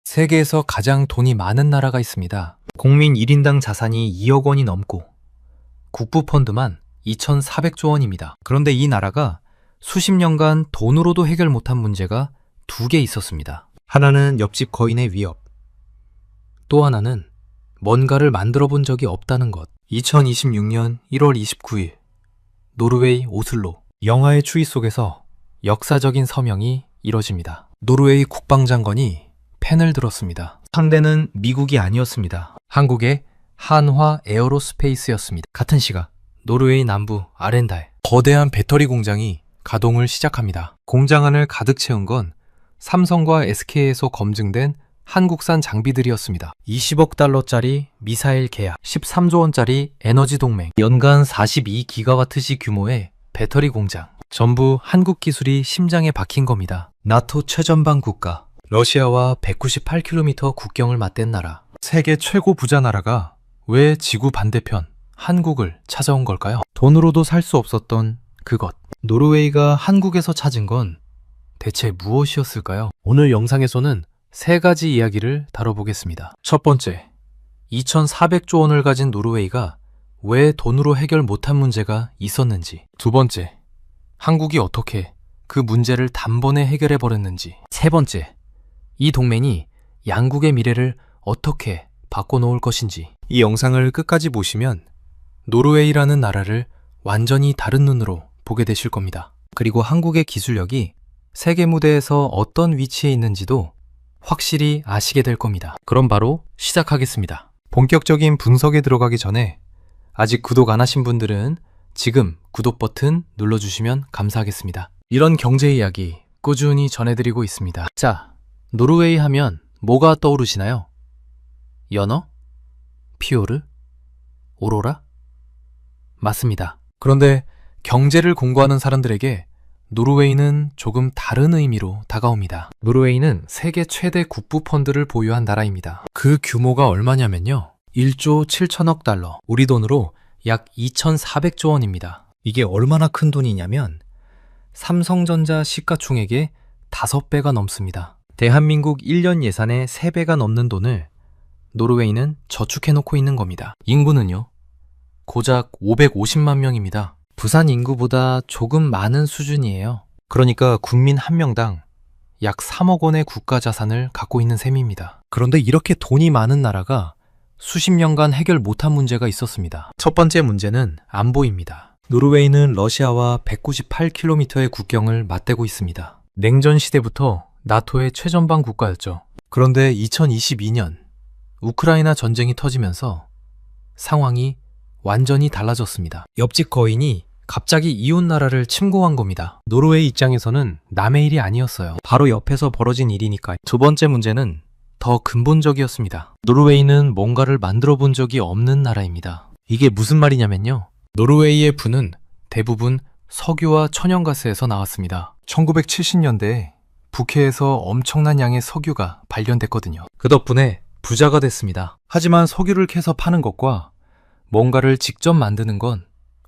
세계에서 가장 돈이 많은 나라가 있습니다. 국민 1인당 자산이 2억 원이 넘고 국부펀드만 2,400조 원입니다. 그런데 이 나라가 수십 년간 돈으로도 해결 못한 문제가 두 개 있었습니다. 하나는 옆집 거인의 위협, 또 하나는 뭔가를 만들어 본 적이 없다는 것. 2026년 1월 29일 노르웨이 오슬로. 영화의 추위 속에서 역사적인 서명이 이뤄집니다. 노르웨이 국방장관이 펜을 들었습니다. 상대는 미국이 아니었습니다. 한국의 한화 에어로스페이스였습니다. 같은 시각 노르웨이 남부 아렌달 거대한 배터리 공장이 가동을 시작합니다. 공장 안을 가득 채운 건 삼성과 SK에서 검증된 한국산 장비들이었습니다. 20억 달러짜리 미사일 계약, 13조 원짜리 에너지 동맹, 연간 42기가와트시 규모의 배터리 공장. 전부 한국 기술이 심장에 박힌 겁니다. 나토 최전방 국가, 러시아와 198km 국경을 맞댄 나라. 세계 최고 부자 나라가 왜 지구 반대편 한국을 찾아온 걸까요? 돈으로도 살 수 없었던 그것. 노르웨이가 한국에서 찾은 건 대체 무엇이었을까요? 오늘 영상에서는 세 가지 이야기를 다뤄보겠습니다. 첫 번째, 2,400조 원을 가진 노르웨이가 왜 돈으로 해결 못한 문제가 있었는지. 두 번째, 한국이 어떻게 그 문제를 단번에 해결해버렸는지. 세 번째, 이 동맹이 양국의 미래를 어떻게 바꿔놓을 것인지. 이 영상을 끝까지 보시면 노르웨이라는 나라를 완전히 다른 눈으로 보게 되실 겁니다. 그리고 한국의 기술력이 세계 무대에서 어떤 위치에 있는지도 확실히 아시게 될 겁니다. 그럼 바로 시작하겠습니다. 본격적인 분석에 들어가기 전에 아직 구독 안 하신 분들은 지금 구독 버튼 눌러주시면 감사하겠습니다. 이런 경제 이야기 꾸준히 전해드리고 있습니다. 자, 노르웨이 하면 뭐가 떠오르시나요? 연어? 피오르? 오로라? 맞습니다. 그런데 경제를 공부하는 사람들에게 노르웨이는 조금 다른 의미로 다가옵니다. 노르웨이는 세계 최대 국부펀드를 보유한 나라입니다. 그 규모가 얼마냐면요, 1조 7천억 달러, 우리 돈으로 약 2,400조 원입니다. 이게 얼마나 큰 돈이냐면 삼성전자 시가총액의 5배가 넘습니다. 대한민국 1년 예산의 3배가 넘는 돈을 노르웨이는 저축해놓고 있는 겁니다. 인구는요, 고작 550만 명입니다. 부산 인구보다 조금 많은 수준이에요. 그러니까 국민 한 명당 약 3억 원의 국가 자산을 갖고 있는 셈입니다. 그런데 이렇게 돈이 많은 나라가 수십 년간 해결 못한 문제가 있었습니다. 첫 번째 문제는 안보입니다. 노르웨이는 러시아와 198km의 국경을 맞대고 있습니다. 냉전 시대부터 나토의 최전방 국가였죠. 그런데 2022년 우크라이나 전쟁이 터지면서 상황이 완전히 달라졌습니다. 옆집 거인이 갑자기 이웃 나라를 침공한 겁니다. 노르웨이 입장에서는 남의 일이 아니었어요. 바로 옆에서 벌어진 일이니까요. 두 번째 문제는 더 근본적이었습니다. 노르웨이는 뭔가를 만들어 본 적이 없는 나라입니다. 이게 무슨 말이냐면요, 노르웨이의 부는 대부분 석유와 천연가스에서 나왔습니다. 1970년대에 북해에서 엄청난 양의 석유가 발견됐거든요. 그 덕분에 부자가 됐습니다. 하지만 석유를 캐서 파는 것과 뭔가를 직접 만드는 건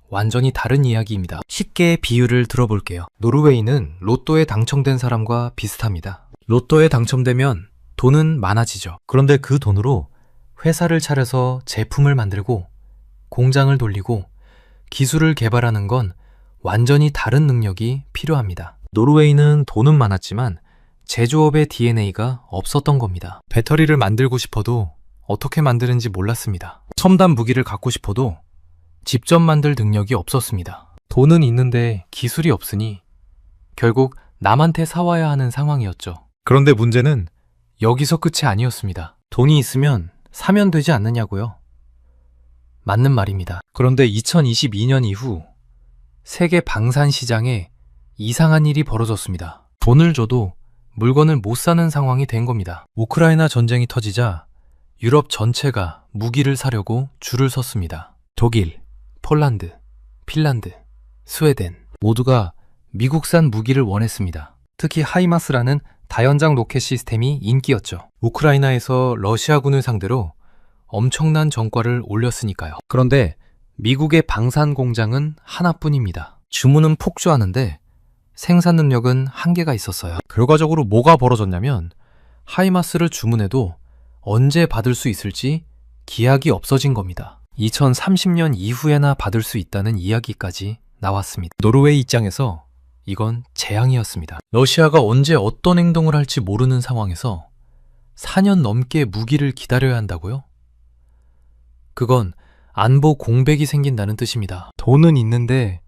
완전히 다른 이야기입니다. 쉽게 비유를 들어볼게요. 노르웨이는 로또에 당첨된 사람과 비슷합니다. 로또에 당첨되면 돈은 많아지죠. 그런데 그 돈으로 회사를 차려서 제품을 만들고 공장을 돌리고 기술을 개발하는 건 완전히 다른 능력이 필요합니다. 노르웨이는 돈은 많았지만 제조업의 DNA가 없었던 겁니다. 배터리를 만들고 싶어도 어떻게 만드는지 몰랐습니다. 첨단 무기를 갖고 싶어도 직접 만들 능력이 없었습니다. 돈은 있는데 기술이 없으니 결국 남한테 사와야 하는 상황이었죠. 그런데 문제는 여기서 끝이 아니었습니다. 돈이 있으면 사면 되지 않느냐고요? 맞는 말입니다. 그런데 2022년 이후 세계 방산 시장에 이상한 일이 벌어졌습니다. 돈을 줘도 물건을 못 사는 상황이 된 겁니다. 우크라이나 전쟁이 터지자 유럽 전체가 무기를 사려고 줄을 섰습니다. 독일, 폴란드, 핀란드, 스웨덴 모두가 미국산 무기를 원했습니다. 특히 하이마스라는 다연장 로켓 시스템이 인기였죠. 우크라이나에서 러시아군을 상대로 엄청난 전과를 올렸으니까요. 그런데 미국의 방산 공장은 하나뿐입니다. 주문은 폭주하는데 생산 능력은 한계가 있었어요. 결과적으로 뭐가 벌어졌냐면 하이마스를 주문해도 언제 받을 수 있을지 기약이 없어진 겁니다. 2030년 이후에나 받을 수 있다는 이야기까지 나왔습니다. 노르웨이 입장에서 이건 재앙이었습니다. 러시아가 언제 어떤 행동을 할지 모르는 상황에서 4년 넘게 무기를 기다려야 한다고요? 그건 안보 공백이 생긴다는 뜻입니다. 돈은 있는데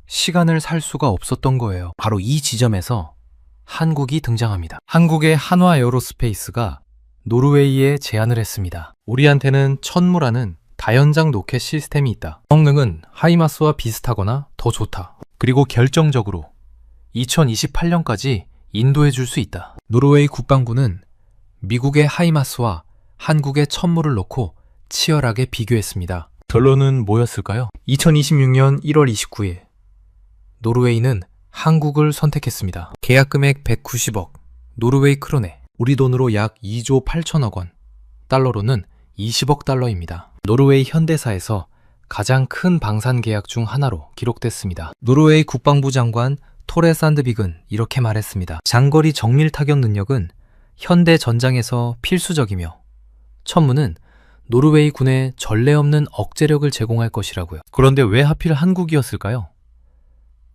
시간을 살 수가 없었던 거예요. 바로 이 지점에서 한국이 등장합니다. 한국의 한화 에어로스페이스가 노르웨이에 제안을 했습니다. 우리한테는 천무라는 다연장 로켓 시스템이 있다. 성능은 하이마스와 비슷하거나 더 좋다. 그리고 결정적으로 2028년까지 인도해 줄 수 있다. 노르웨이 국방부는 미국의 하이마스와 한국의 천무를 놓고 치열하게 비교했습니다. 결론은 뭐였을까요? 2026년 1월 29일 노르웨이는 한국을 선택했습니다. 계약 금액 190억 노르웨이 크로네, 우리 돈으로 약 2조 8천억 원, 달러로는 20억 달러입니다. 노르웨이 현대사에서 가장 큰 방산 계약 중 하나로 기록됐습니다. 노르웨이 국방부 장관 토레 산드빅은 이렇게 말했습니다. 장거리 정밀 타격 능력은 현대 전장에서 필수적이며 천무는 노르웨이 군에 전례 없는 억제력을 제공할 것이라고요. 그런데 왜 하필 한국이었을까요?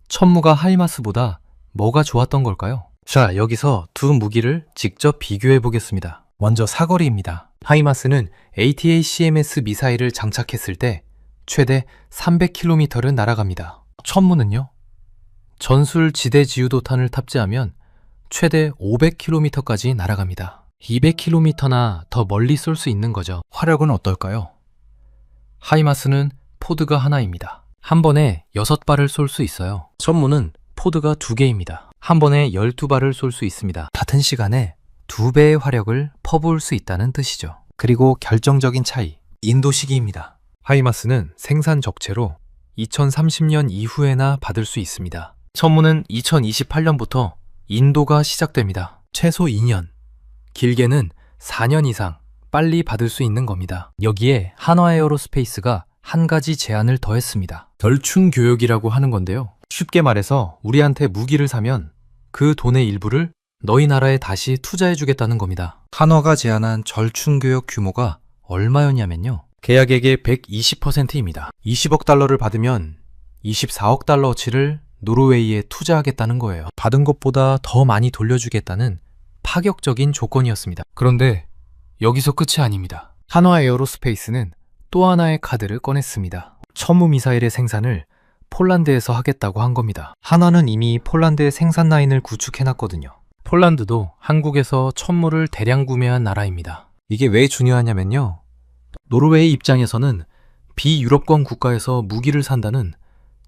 천무가 하이마스보다 뭐가 좋았던 걸까요? 자, 여기서 두 무기를 직접 비교해 보겠습니다. 먼저 사거리입니다. 하이마스는 ATACMS 미사일을 장착했을 때 최대 300km를 날아갑니다. 천무는요? 전술 지대 지유도탄을 탑재하면 최대 500km까지 날아갑니다. 200km나 더 멀리 쏠 수 있는 거죠. 화력은 어떨까요? 하이마스는 포드가 하나입니다. 한 번에 6발을 쏠 수 있어요. 천무는 포드가 2개입니다. 한 번에 12발을 쏠 수 있습니다. 같은 시간에 2배의 화력을 퍼부을 수 있다는 뜻이죠. 그리고 결정적인 차이, 인도 시기입니다. 하이마스는 생산 적체로 2030년 이후에나 받을 수 있습니다. 천무는 2028년부터 인도가 시작됩니다. 최소 2년, 길게는 4년 이상 빨리 받을 수 있는 겁니다. 여기에 한화 에어로스페이스가 한 가지 제안을 더했습니다. 절충 교역이라고 하는 건데요. 쉽게 말해서 우리한테 무기를 사면 그 돈의 일부를 너희 나라에 다시 투자해주겠다는 겁니다. 한화가 제안한 절충 교역 규모가 얼마였냐면요. 계약액의 120%입니다. 20억 달러를 받으면 24억 달러어치를 노르웨이에 투자하겠다는 거예요. 받은 것보다 더 많이 돌려주겠다는 파격적인 조건이었습니다. 그런데 여기서 끝이 아닙니다. 한화 에어로스페이스는 또 하나의 카드를 꺼냈습니다. 천무 미사일의 생산을 폴란드에서 하겠다고 한 겁니다. 한화는 이미 폴란드의 생산 라인을 구축해놨거든요. 폴란드도 한국에서 천무를 대량 구매한 나라입니다. 이게 왜 중요하냐면요. 노르웨이 입장에서는 비유럽권 국가에서 무기를 산다는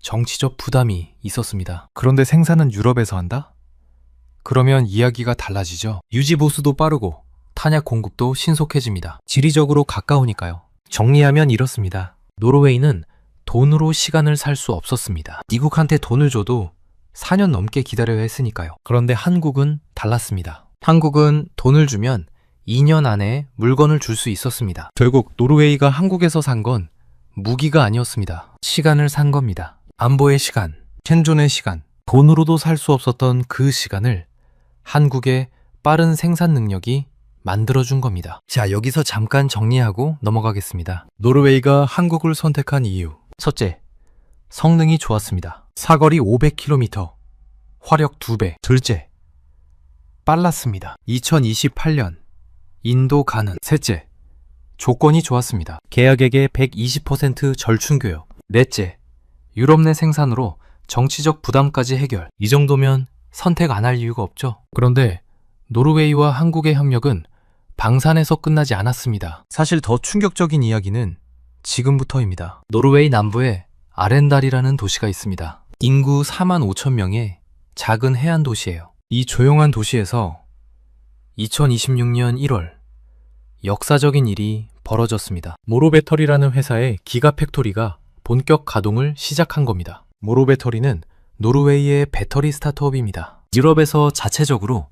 정치적 부담이 있었습니다. 그런데 생산은 유럽에서 한다? 그러면 이야기가 달라지죠. 유지 보수도 빠르고 탄약 공급도 신속해집니다. 지리적으로 가까우니까요. 정리하면 이렇습니다. 노르웨이는 돈으로 시간을 살 수 없었습니다. 미국한테 돈을 줘도 4년 넘게 기다려야 했으니까요. 그런데 한국은 달랐습니다. 한국은 돈을 주면 2년 안에 물건을 줄 수 있었습니다. 결국 노르웨이가 한국에서 산 건 무기가 아니었습니다. 시간을 산 겁니다. 안보의 시간, 생존의 시간, 돈으로도 살 수 없었던 그 시간을 한국의 빠른 생산 능력이 만들어준 겁니다. 자, 여기서 잠깐 정리하고 넘어가겠습니다. 노르웨이가 한국을 선택한 이유. 첫째, 성능이 좋았습니다. 사거리 500km, 화력 2배. 둘째, 빨랐습니다. 2028년 인도 가능. 셋째, 조건이 좋았습니다. 계약액의 120% 절충교역. 넷째, 유럽 내 생산으로 정치적 부담까지 해결. 이 정도면 선택 안 할 이유가 없죠. 그런데 노르웨이와 한국의 협력은 방산에서 끝나지 않았습니다. 사실 더 충격적인 이야기는 지금부터입니다. 노르웨이 남부에 아렌달이라는 도시가 있습니다. 인구 4만 5천 명의 작은 해안 도시예요. 이 조용한 도시에서 2026년 1월 역사적인 일이 벌어졌습니다. 모로배터리라는 회사의 기가팩토리가 본격 가동을 시작한 겁니다. 모로배터리는 노르웨이의 배터리 스타트업입니다. 유럽에서 자체적으로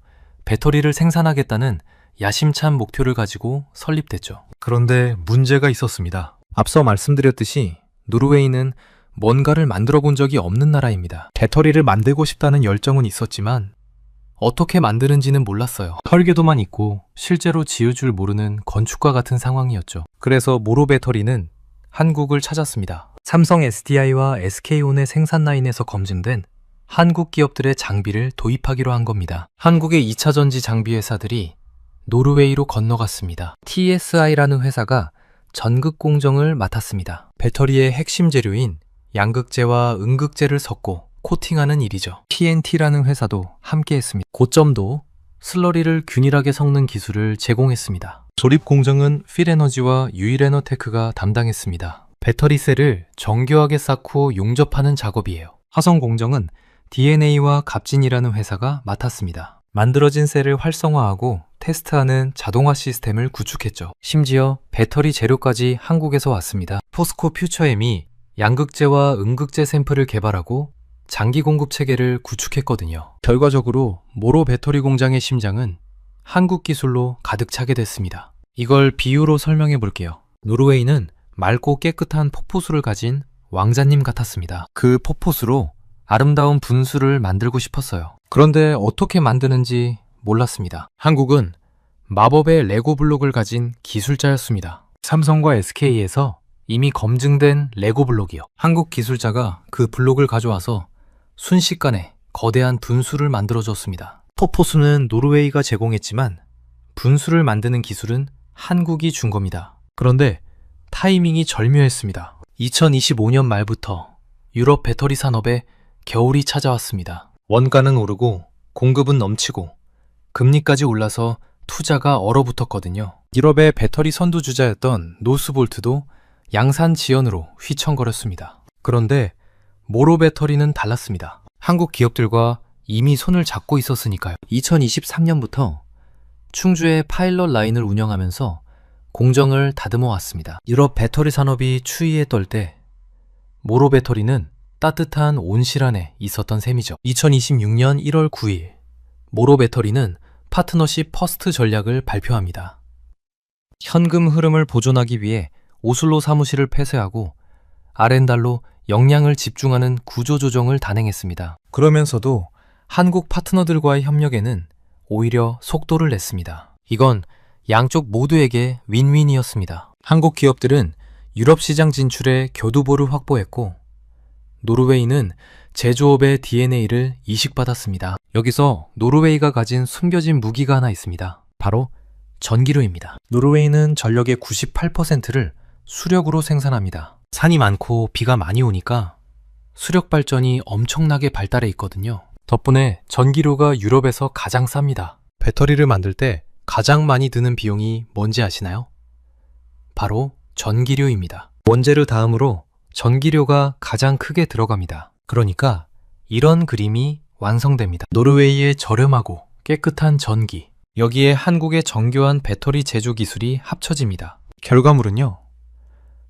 배터리를 생산하겠다는 야심찬 목표를 가지고 설립됐죠. 그런데 문제가 있었습니다. 앞서 말씀드렸듯이 노르웨이는 뭔가를 만들어 본 적이 없는 나라입니다. 배터리를 만들고 싶다는 열정은 있었지만 어떻게 만드는지는 몰랐어요. 설계도만 있고 실제로 지을 줄 모르는 건축가 같은 상황이었죠. 그래서 모로 배터리는 한국을 찾았습니다. 삼성 SDI와 SK온의 생산 라인에서 검증된 한국 기업들의 장비를 도입하기로 한 겁니다. 한국의 2차 전지 장비 회사들이 노르웨이로 건너갔습니다. TSI라는 회사가 전극 공정을 맡았습니다. 배터리의 핵심 재료인 양극재와 음극재를 섞고 코팅하는 일이죠. TNT라는 회사도 함께 했습니다. 고점도 슬러리를 균일하게 섞는 기술을 제공했습니다. 조립 공정은 필에너지와 유일에너테크가 담당했습니다. 배터리 셀을 정교하게 쌓고 용접하는 작업이에요. 화성 공정은 DNA와 갑진이라는 회사가 맡았습니다. 만들어진 셀을 활성화하고 테스트하는 자동화 시스템을 구축했죠. 심지어 배터리 재료까지 한국에서 왔습니다. 포스코 퓨처엠이 양극재와 음극재 샘플을 개발하고 장기 공급 체계를 구축했거든요. 결과적으로 모로 배터리 공장의 심장은 한국 기술로 가득 차게 됐습니다. 이걸 비유로 설명해 볼게요. 노르웨이는 맑고 깨끗한 폭포수를 가진 왕자님 같았습니다. 그 폭포수로 아름다운 분수를 만들고 싶었어요. 그런데 어떻게 만드는지 몰랐습니다. 한국은 마법의 레고 블록을 가진 기술자였습니다. 삼성과 SK에서 이미 검증된 레고 블록이요. 한국 기술자가 그 블록을 가져와서 순식간에 거대한 분수를 만들어줬습니다. 폭포수는 노르웨이가 제공했지만 분수를 만드는 기술은 한국이 준 겁니다. 그런데 타이밍이 절묘했습니다. 2025년 말부터 유럽 배터리 산업에 겨울이 찾아왔습니다. 원가는 오르고 공급은 넘치고 금리까지 올라서 투자가 얼어붙었거든요. 유럽의 배터리 선두주자였던 노스볼트도 양산 지연으로 휘청거렸습니다. 그런데 모로 배터리는 달랐습니다. 한국 기업들과 이미 손을 잡고 있었으니까요. 2023년부터 충주의 파일럿 라인을 운영하면서 공정을 다듬어 왔습니다. 유럽 배터리 산업이 추위에 떨 때 모로 배터리는 따뜻한 온실 안에 있었던 셈이죠. 2026년 1월 9일 모로 배터리는 파트너십 퍼스트 전략을 발표합니다. 현금 흐름을 보존하기 위해 오슬로 사무실을 폐쇄하고 아렌달로 역량을 집중하는 구조조정을 단행했습니다. 그러면서도 한국 파트너들과의 협력에는 오히려 속도를 냈습니다. 이건 양쪽 모두에게 윈윈이었습니다. 한국 기업들은 유럽 시장 진출에 교두보를 확보했고 노르웨이는 제조업의 DNA를 이식받았습니다. 여기서 노르웨이가 가진 숨겨진 무기가 하나 있습니다. 바로 전기료입니다. 노르웨이는 전력의 98%를 수력으로 생산합니다. 산이 많고 비가 많이 오니까 수력 발전이 엄청나게 발달해 있거든요. 덕분에 전기료가 유럽에서 가장 쌉니다. 배터리를 만들 때 가장 많이 드는 비용이 뭔지 아시나요? 바로 전기료입니다. 원재료 다음으로 전기료가 가장 크게 들어갑니다. 그러니까 이런 그림이 완성됩니다. 노르웨이의 저렴하고 깨끗한 전기, 여기에 한국의 정교한 배터리 제조 기술이 합쳐집니다. 결과물은요,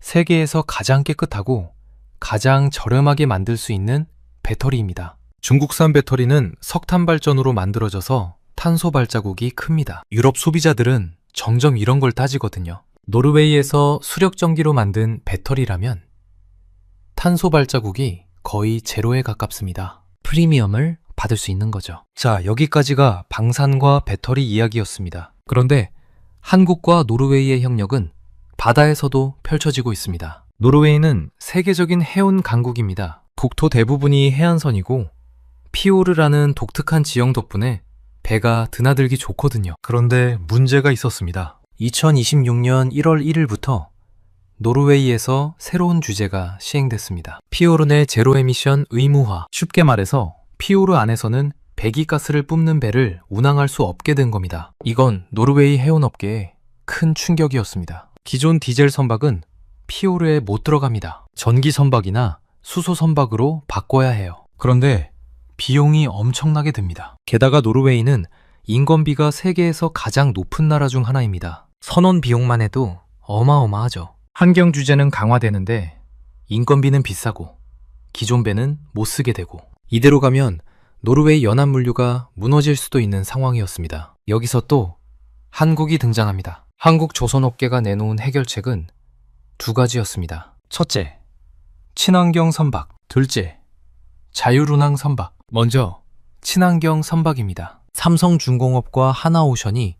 세계에서 가장 깨끗하고 가장 저렴하게 만들 수 있는 배터리입니다. 중국산 배터리는 석탄 발전으로 만들어져서 탄소 발자국이 큽니다. 유럽 소비자들은 정점 이런 걸 따지거든요. 노르웨이에서 수력 전기로 만든 배터리라면 탄소 발자국이 거의 제로에 가깝습니다. 프리미엄을 받을 수 있는 거죠. 자, 여기까지가 방산과 배터리 이야기였습니다. 그런데 한국과 노르웨이의 협력은 바다에서도 펼쳐지고 있습니다. 노르웨이는 세계적인 해운 강국입니다. 국토 대부분이 해안선이고 피오르라는 독특한 지형 덕분에 배가 드나들기 좋거든요. 그런데 문제가 있었습니다. 2026년 1월 1일부터 노르웨이에서 새로운 규제가 시행됐습니다. 피오르 내 제로 에미션 의무화. 쉽게 말해서 피오르 안에서는 배기가스를 뿜는 배를 운항할 수 없게 된 겁니다. 이건 노르웨이 해운업계에 큰 충격이었습니다. 기존 디젤 선박은 피오르에 못 들어갑니다. 전기 선박이나 수소 선박으로 바꿔야 해요. 그런데 비용이 엄청나게 듭니다. 게다가 노르웨이는 인건비가 세계에서 가장 높은 나라 중 하나입니다. 선원 비용만 해도 어마어마하죠. 환경 규제는 강화되는데 인건비는 비싸고 기존 배는 못 쓰게 되고 이대로 가면 노르웨이 연안물류가 무너질 수도 있는 상황이었습니다. 여기서 또 한국이 등장합니다. 한국 조선업계가 내놓은 해결책은 두 가지였습니다. 첫째, 친환경 선박. 둘째, 자율운항 선박. 먼저 친환경 선박입니다. 삼성중공업과 하나오션이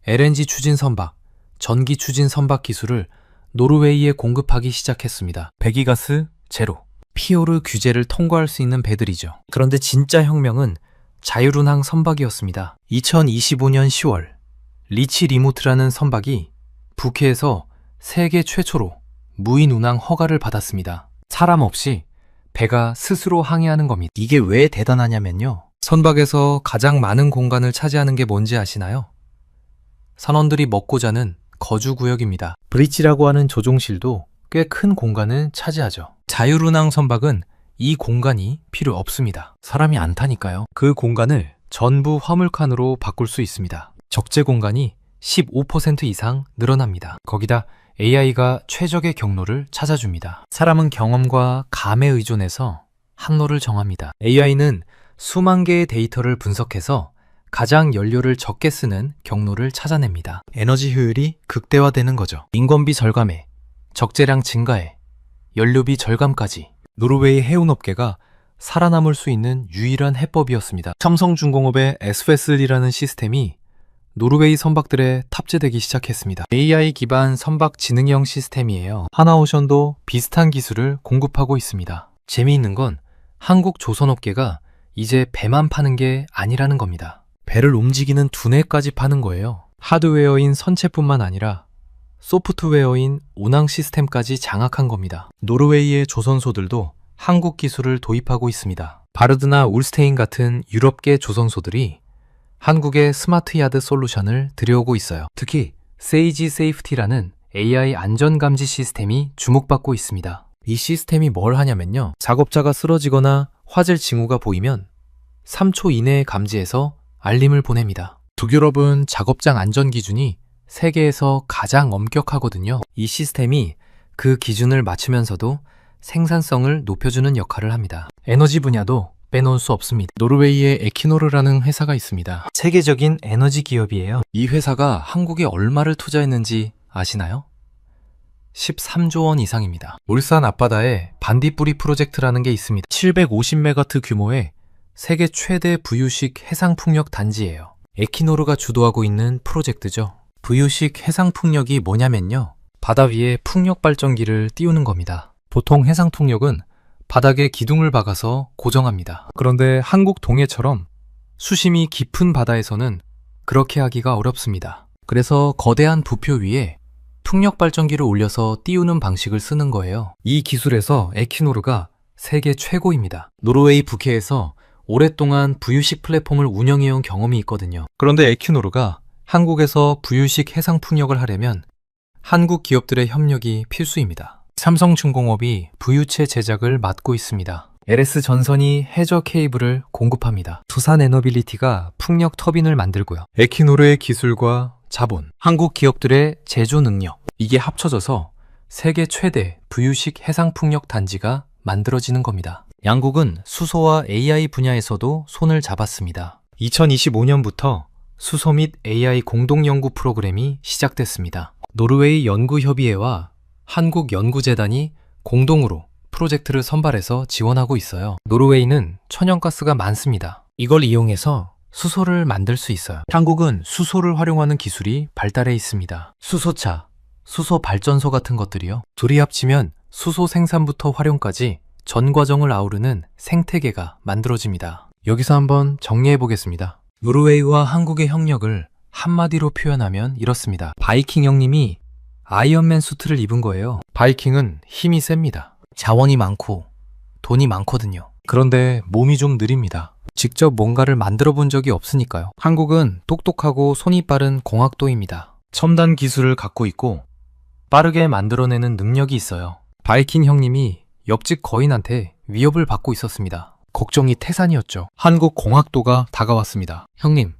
LNG 추진 선박, 전기 추진 선박 기술을 노르웨이에 공급하기 시작했습니다. 배기가스 제로, 피오르 규제를 통과할 수 있는 배들이죠. 그런데 진짜 혁명은 자율운항 선박이었습니다. 2025년 10월 리치 리모트라는 선박이 북해에서 세계 최초로 무인 운항 허가를 받았습니다. 사람 없이 배가 스스로 항해하는 겁니다. 이게 왜 대단하냐면요. 선박에서 가장 많은 공간을 차지하는 게 뭔지 아시나요? 선원들이 먹고 자는 거주구역입니다. 브릿지라고 하는 조종실도 꽤 큰 공간을 차지하죠. 자율운항 선박은 이 공간이 필요 없습니다. 사람이 안 타니까요. 그 공간을 전부 화물칸으로 바꿀 수 있습니다. 적재 공간이 15% 이상 늘어납니다. 거기다 AI가 최적의 경로를 찾아줍니다. 사람은 경험과 감에 의존해서 항로를 정합니다. AI는 수만 개의 데이터를 분석해서 가장 연료를 적게 쓰는 경로를 찾아냅니다. 에너지 효율이 극대화되는 거죠. 인건비 절감에, 적재량 증가에, 연료비 절감까지 노르웨이 해운업계가 살아남을 수 있는 유일한 해법이었습니다. 삼성중공업의 SVSL이라는 시스템이 노르웨이 선박들에 탑재되기 시작했습니다. AI 기반 선박 지능형 시스템이에요. 하나오션도 비슷한 기술을 공급하고 있습니다. 재미있는 건 한국 조선업계가 이제 배만 파는 게 아니라는 겁니다. 배를 움직이는 두뇌까지 파는 거예요. 하드웨어인 선체뿐만 아니라 소프트웨어인 운항 시스템까지 장악한 겁니다. 노르웨이의 조선소들도 한국 기술을 도입하고 있습니다. 바르드나 울스테인 같은 유럽계 조선소들이 한국의 스마트 야드 솔루션을 들여오고 있어요. 특히 세이지 세이프티라는 AI 안전감지 시스템이 주목받고 있습니다. 이 시스템이 뭘 하냐면요. 작업자가 쓰러지거나 화재 징후가 보이면 3초 이내에 감지해서 알림을 보냅니다. 북유럽은 작업장 안전 기준이 세계에서 가장 엄격하거든요. 이 시스템이 그 기준을 맞추면서도 생산성을 높여주는 역할을 합니다. 에너지 분야도 빼놓을 수 없습니다. 노르웨이에 에키노르라는 회사가 있습니다. 세계적인 에너지 기업이에요. 이 회사가 한국에 얼마를 투자했는지 아시나요? 13조 원 이상입니다. 울산 앞바다에 반딧불이 프로젝트라는 게 있습니다. 750메가트 규모의 세계 최대 부유식 해상풍력 단지예요. 에키노르가 주도하고 있는 프로젝트죠. 부유식 해상풍력이 뭐냐면요. 바다 위에 풍력 발전기를 띄우는 겁니다. 보통 해상풍력은 바닥에 기둥을 박아서 고정합니다. 그런데 한국 동해처럼 수심이 깊은 바다에서는 그렇게 하기가 어렵습니다. 그래서 거대한 부표 위에 풍력 발전기를 올려서 띄우는 방식을 쓰는 거예요. 이 기술에서 에키노르가 세계 최고입니다. 노르웨이 북해에서 오랫동안 부유식 플랫폼을 운영해온 경험이 있거든요. 그런데 에키노르가 한국에서 부유식 해상풍력을 하려면 한국 기업들의 협력이 필수입니다. 삼성중공업이 부유체 제작을 맡고 있습니다. LS 전선이 해저 케이블을 공급합니다. 두산에너빌리티가 풍력 터빈을 만들고요. 에키노르의 기술과 자본, 한국 기업들의 제조 능력, 이게 합쳐져서 세계 최대 부유식 해상풍력 단지가 만들어지는 겁니다. 양국은 수소와 AI 분야에서도 손을 잡았습니다. 2025년부터 수소 및 AI 공동연구 프로그램이 시작됐습니다. 노르웨이 연구협의회와 한국연구재단이 공동으로 프로젝트를 선발해서 지원하고 있어요. 노르웨이는 천연가스가 많습니다. 이걸 이용해서 수소를 만들 수 있어요. 한국은 수소를 활용하는 기술이 발달해 있습니다. 수소차, 수소 발전소 같은 것들이요. 둘이 합치면 수소 생산부터 활용까지 전 과정을 아우르는 생태계가 만들어집니다. 여기서 한번 정리해 보겠습니다. 노르웨이와 한국의 협력을 한마디로 표현하면 이렇습니다. 바이킹 형님이 아이언맨 수트를 입은 거예요. 바이킹은 힘이 셉니다. 자원이 많고 돈이 많거든요. 그런데 몸이 좀 느립니다. 직접 뭔가를 만들어 본 적이 없으니까요. 한국은 똑똑하고 손이 빠른 공학도입니다. 첨단 기술을 갖고 있고 빠르게 만들어내는 능력이 있어요. 바이킹 형님이 옆집 거인한테 위협을 받고 있었습니다. 걱정이 태산이었죠. 한국 공학도가 다가왔습니다. 형님,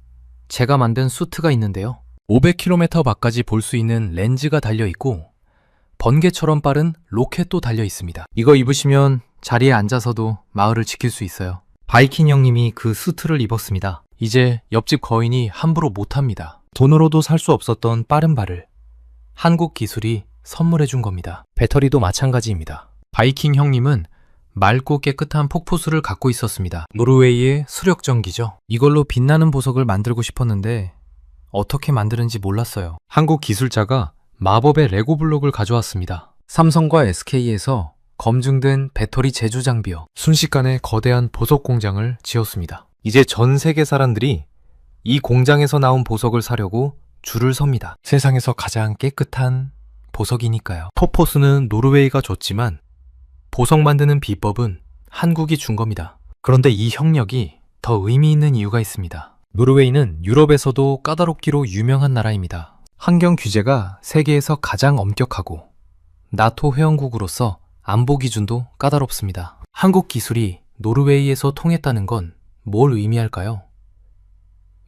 제가 만든 수트가 있는데요. 500km 밖까지 볼 수 있는 렌즈가 달려있고 번개처럼 빠른 로켓도 달려있습니다. 이거 입으시면 자리에 앉아서도 마을을 지킬 수 있어요. 바이킹 형님이 그 수트를 입었습니다. 이제 옆집 거인이 함부로 못합니다. 돈으로도 살 수 없었던 빠른 발을 한국 기술이 선물해 준 겁니다. 배터리도 마찬가지입니다. 바이킹 형님은 맑고 깨끗한 폭포수를 갖고 있었습니다. 노르웨이의 수력전기죠. 이걸로 빛나는 보석을 만들고 싶었는데 어떻게 만드는지 몰랐어요. 한국 기술자가 마법의 레고 블록을 가져왔습니다. 삼성과 SK에서 검증된 배터리 제조 장비요. 순식간에 거대한 보석 공장을 지었습니다. 이제 전 세계 사람들이 이 공장에서 나온 보석을 사려고 줄을 섭니다. 세상에서 가장 깨끗한 보석이니까요. 폭포수는 노르웨이가 줬지만 보석 만드는 비법은 한국이 준 겁니다. 그런데 이 협력이 더 의미 있는 이유가 있습니다. 노르웨이는 유럽에서도 까다롭기로 유명한 나라입니다. 환경 규제가 세계에서 가장 엄격하고 나토 회원국으로서 안보 기준도 까다롭습니다. 한국 기술이 노르웨이에서 통했다는 건 뭘 의미할까요?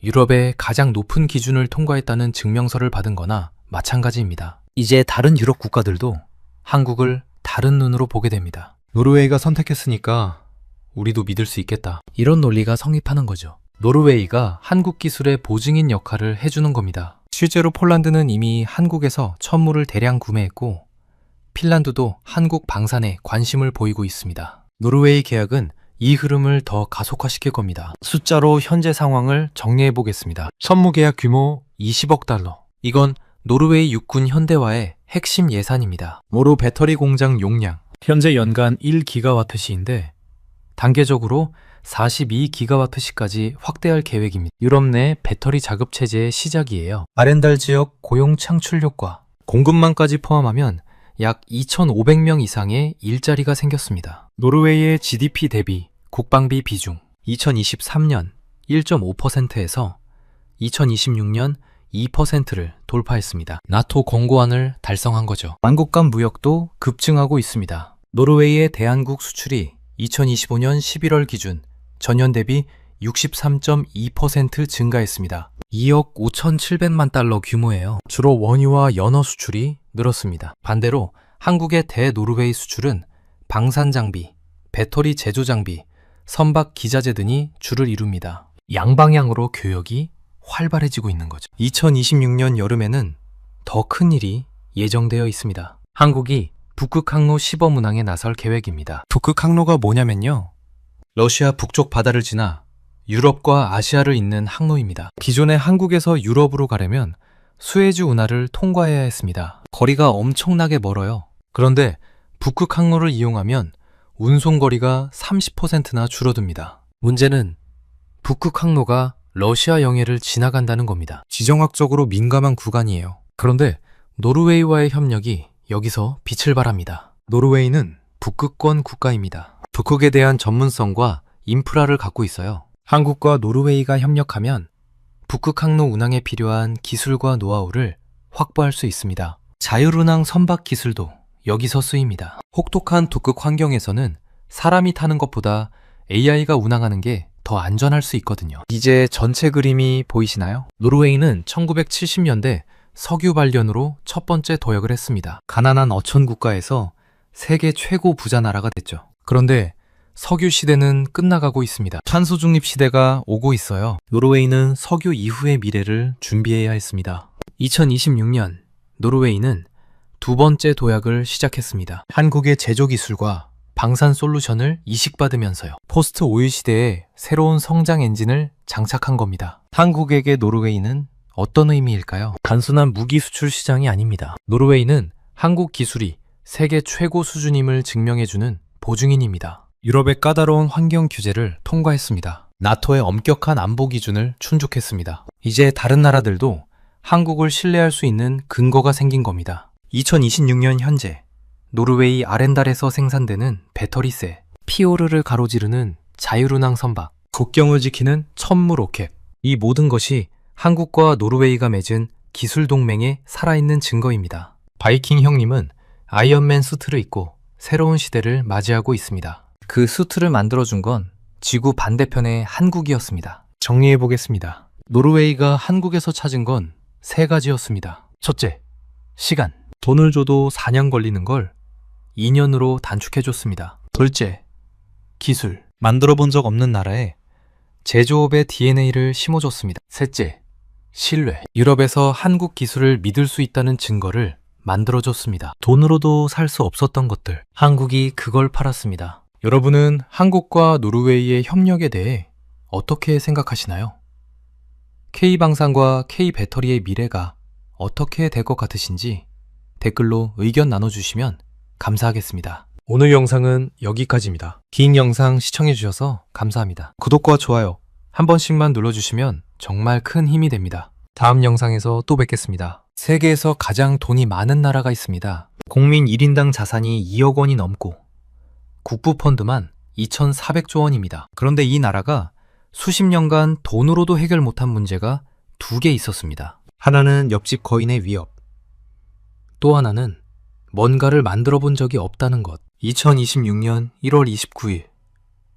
유럽의 가장 높은 기준을 통과했다는 증명서를 받은 거나 마찬가지입니다. 이제 다른 유럽 국가들도 한국을 다른 눈으로 보게 됩니다. 노르웨이가 선택했으니까 우리도 믿을 수 있겠다. 이런 논리가 성립하는 거죠. 노르웨이가 한국 기술의 보증인 역할을 해주는 겁니다. 실제로 폴란드는 이미 한국에서 천물을 대량 구매했고 핀란드도 한국 방산에 관심을 보이고 있습니다. 노르웨이 계약은 이 흐름을 더 가속화시킬 겁니다. 숫자로 현재 상황을 정리해 보겠습니다. 선무 계약 규모 20억 달러. 이건 노르웨이 육군 현대화의 핵심 예산입니다. 모로 배터리 공장 용량 현재 연간 1기가와트시인데 단계적으로 42기가와트시까지 확대할 계획입니다. 유럽 내 배터리 작업 체제의 시작이에요. 아렌달 지역 고용 창출 효과 공급망까지 포함하면 약 2,500명 이상의 일자리가 생겼습니다. 노르웨이의 GDP 대비 국방비 비중 2023년 1.5%에서 2026년 2%를 돌파했습니다. 나토 공고안을 달성한 거죠. 양국 간 무역도 급증하고 있습니다. 노르웨이의 대한국 수출이 2025년 11월 기준 전년 대비 63.2% 증가했습니다. 2억 5,700만 달러 규모예요. 주로 원유와 연어 수출이 늘었습니다. 반대로 한국의 대노르웨이 수출은 방산 장비, 배터리 제조 장비, 선박 기자재 등이 주를 이룹니다. 양방향으로 교역이 활발해지고 있는 거죠. 2026년 여름에는 더 큰 일이 예정되어 있습니다. 한국이 북극 항로 시범 운항에 나설 계획입니다. 북극 항로가 뭐냐면요. 러시아 북쪽 바다를 지나 유럽과 아시아를 잇는 항로입니다. 기존에 한국에서 유럽으로 가려면 수에즈 운하를 통과해야 했습니다. 거리가 엄청나게 멀어요. 그런데 북극 항로를 이용하면 운송 거리가 30%나 줄어듭니다. 문제는 북극 항로가 러시아 영해를 지나간다는 겁니다. 지정학적으로 민감한 구간이에요. 그런데 노르웨이와의 협력이 여기서 빛을 발합니다. 노르웨이는 북극권 국가입니다. 북극에 대한 전문성과 인프라를 갖고 있어요. 한국과 노르웨이가 협력하면 북극 항로 운항에 필요한 기술과 노하우를 확보할 수 있습니다. 자율운항 선박 기술도 여기서 쓰입니다. 혹독한 북극 환경에서는 사람이 타는 것보다 AI가 운항하는 게 더 안전할 수 있거든요. 이제 전체 그림이 보이시나요? 노르웨이는 1970년대 석유 발견으로 첫 번째 도약을 했습니다. 가난한 어촌 국가에서 세계 최고 부자 나라가 됐죠. 그런데 석유 시대는 끝나가고 있습니다. 탄소 중립 시대가 오고 있어요. 노르웨이는 석유 이후의 미래를 준비해야 했습니다. 2026년 노르웨이는 두 번째 도약을 시작했습니다. 한국의 제조 기술과 방산 솔루션을 이식받으면서요. 포스트 오일 시대에 새로운 성장 엔진을 장착한 겁니다. 한국에게 노르웨이는 어떤 의미일까요? 단순한 무기 수출 시장이 아닙니다. 노르웨이는 한국 기술이 세계 최고 수준임을 증명해주는 보증인입니다. 유럽의 까다로운 환경 규제를 통과했습니다. 나토의 엄격한 안보 기준을 충족했습니다. 이제 다른 나라들도 한국을 신뢰할 수 있는 근거가 생긴 겁니다. 2026년 현재 노르웨이 아렌달에서 생산되는 배터리세, 피오르를 가로지르는 자율운항 선박, 국경을 지키는 천무 로켓, 이 모든 것이 한국과 노르웨이가 맺은 기술 동맹의 살아있는 증거입니다. 바이킹 형님은 아이언맨 수트를 입고 새로운 시대를 맞이하고 있습니다. 그 수트를 만들어준 건 지구 반대편의 한국이었습니다. 정리해보겠습니다. 노르웨이가 한국에서 찾은 건 세 가지였습니다. 첫째, 시간. 돈을 줘도 4년 걸리는 걸 2년으로 단축해줬습니다. 둘째, 기술. 만들어 본 적 없는 나라에 제조업의 DNA를 심어줬습니다. 셋째, 신뢰. 유럽에서 한국 기술을 믿을 수 있다는 증거를 만들어줬습니다. 돈으로도 살 수 없었던 것들, 한국이 그걸 팔았습니다. 여러분은 한국과 노르웨이의 협력에 대해 어떻게 생각하시나요? K방산과 K배터리의 미래가 어떻게 될 것 같으신지 댓글로 의견 나눠주시면 감사하겠습니다. 오늘 영상은 여기까지입니다. 긴 영상 시청해주셔서 감사합니다. 구독과 좋아요 한 번씩만 눌러주시면 정말 큰 힘이 됩니다. 다음 영상에서 또 뵙겠습니다. 세계에서 가장 돈이 많은 나라가 있습니다. 국민 1인당 자산이 2억 원이 넘고 국부펀드만 2,400조 원입니다. 그런데 이 나라가 수십 년간 돈으로도 해결 못한 문제가 두 개 있었습니다. 하나는 옆집 거인의 위협, 또 하나는 뭔가를 만들어 본 적이 없다는 것. 2026년 1월 29일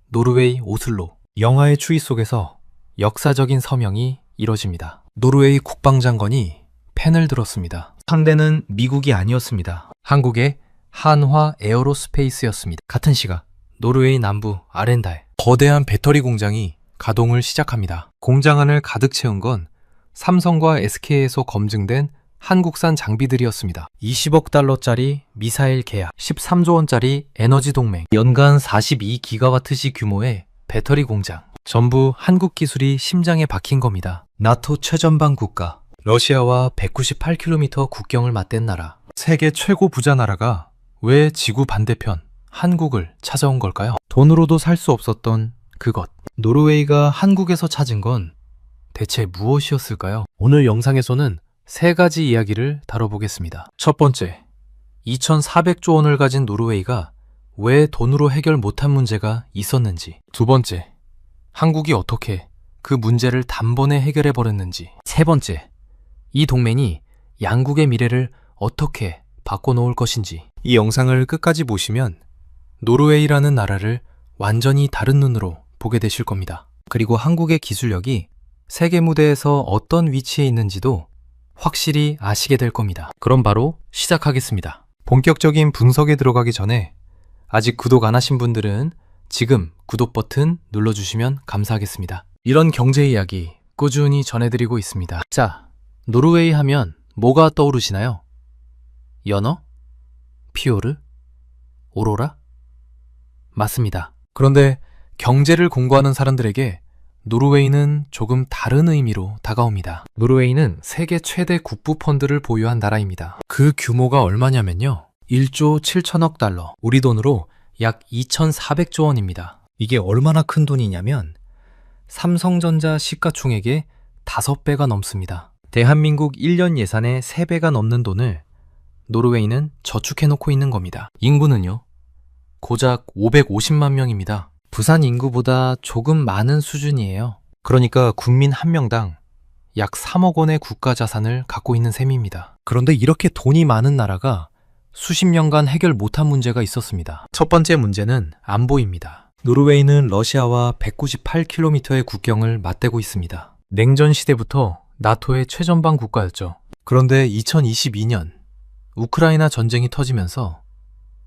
노르웨이 오슬로, 영화의 추위 속에서 역사적인 서명이 이뤄집니다. 노르웨이 국방장관이 펜을 들었습니다. 상대는 미국이 아니었습니다. 한국의 한화 에어로스페이스였습니다. 같은 시각 노르웨이 남부 아렌달, 거대한 배터리 공장이 가동을 시작합니다. 공장 안을 가득 채운 건 삼성과 SK에서 검증된 한국산 장비들이었습니다. 20억 달러짜리 미사일 계약, 13조 원짜리 에너지 동맹, 연간 42기가와트시 규모의 배터리 공장, 전부 한국 기술이 심장에 박힌 겁니다. 나토 최전방 국가, 러시아와 198km 국경을 맞댄 나라, 세계 최고 부자 나라가 왜 지구 반대편 한국을 찾아온 걸까요? 돈으로도 살 수 없었던 그것. 노르웨이가 한국에서 찾은 건 대체 무엇이었을까요? 오늘 영상에서는 세 가지 이야기를 다뤄보겠습니다. 첫 번째, 2,400조 원을 가진 노르웨이가 왜 돈으로 해결 못한 문제가 있었는지. 두 번째, 한국이 어떻게 그 문제를 단번에 해결해 버렸는지. 세 번째, 이 동맹이 양국의 미래를 어떻게 바꿔놓을 것인지. 이 영상을 끝까지 보시면 노르웨이라는 나라를 완전히 다른 눈으로 보게 되실 겁니다. 그리고 한국의 기술력이 세계 무대에서 어떤 위치에 있는지도 확실히 아시게 될 겁니다. 그럼 바로 시작하겠습니다. 본격적인 분석에 들어가기 전에 아직 구독 안 하신 분들은 지금 구독 버튼 눌러주시면 감사하겠습니다. 이런 경제 이야기 꾸준히 전해드리고 있습니다. 자, 노르웨이 하면 뭐가 떠오르시나요? 연어? 피오르? 오로라? 맞습니다. 그런데 경제를 공부하는 사람들에게 노르웨이는 조금 다른 의미로 다가옵니다. 노르웨이는 세계 최대 국부펀드를 보유한 나라입니다. 그 규모가 얼마냐면요, 1조 7천억 달러, 우리 돈으로 약 2,400조 원입니다. 이게 얼마나 큰 돈이냐면 삼성전자 시가총액의 5배가 넘습니다. 대한민국 1년 예산의 3배가 넘는 돈을 노르웨이는 저축해놓고 있는 겁니다. 인구는요, 고작 550만 명입니다. 부산 인구보다 조금 많은 수준이에요. 그러니까 국민 한 명당 약 3억 원의 국가 자산을 갖고 있는 셈입니다. 그런데 이렇게 돈이 많은 나라가 수십 년간 해결 못한 문제가 있었습니다. 첫 번째 문제는 안보입니다. 노르웨이는 러시아와 198km의 국경을 맞대고 있습니다. 냉전 시대부터 나토의 최전방 국가였죠. 그런데 2022년 우크라이나 전쟁이 터지면서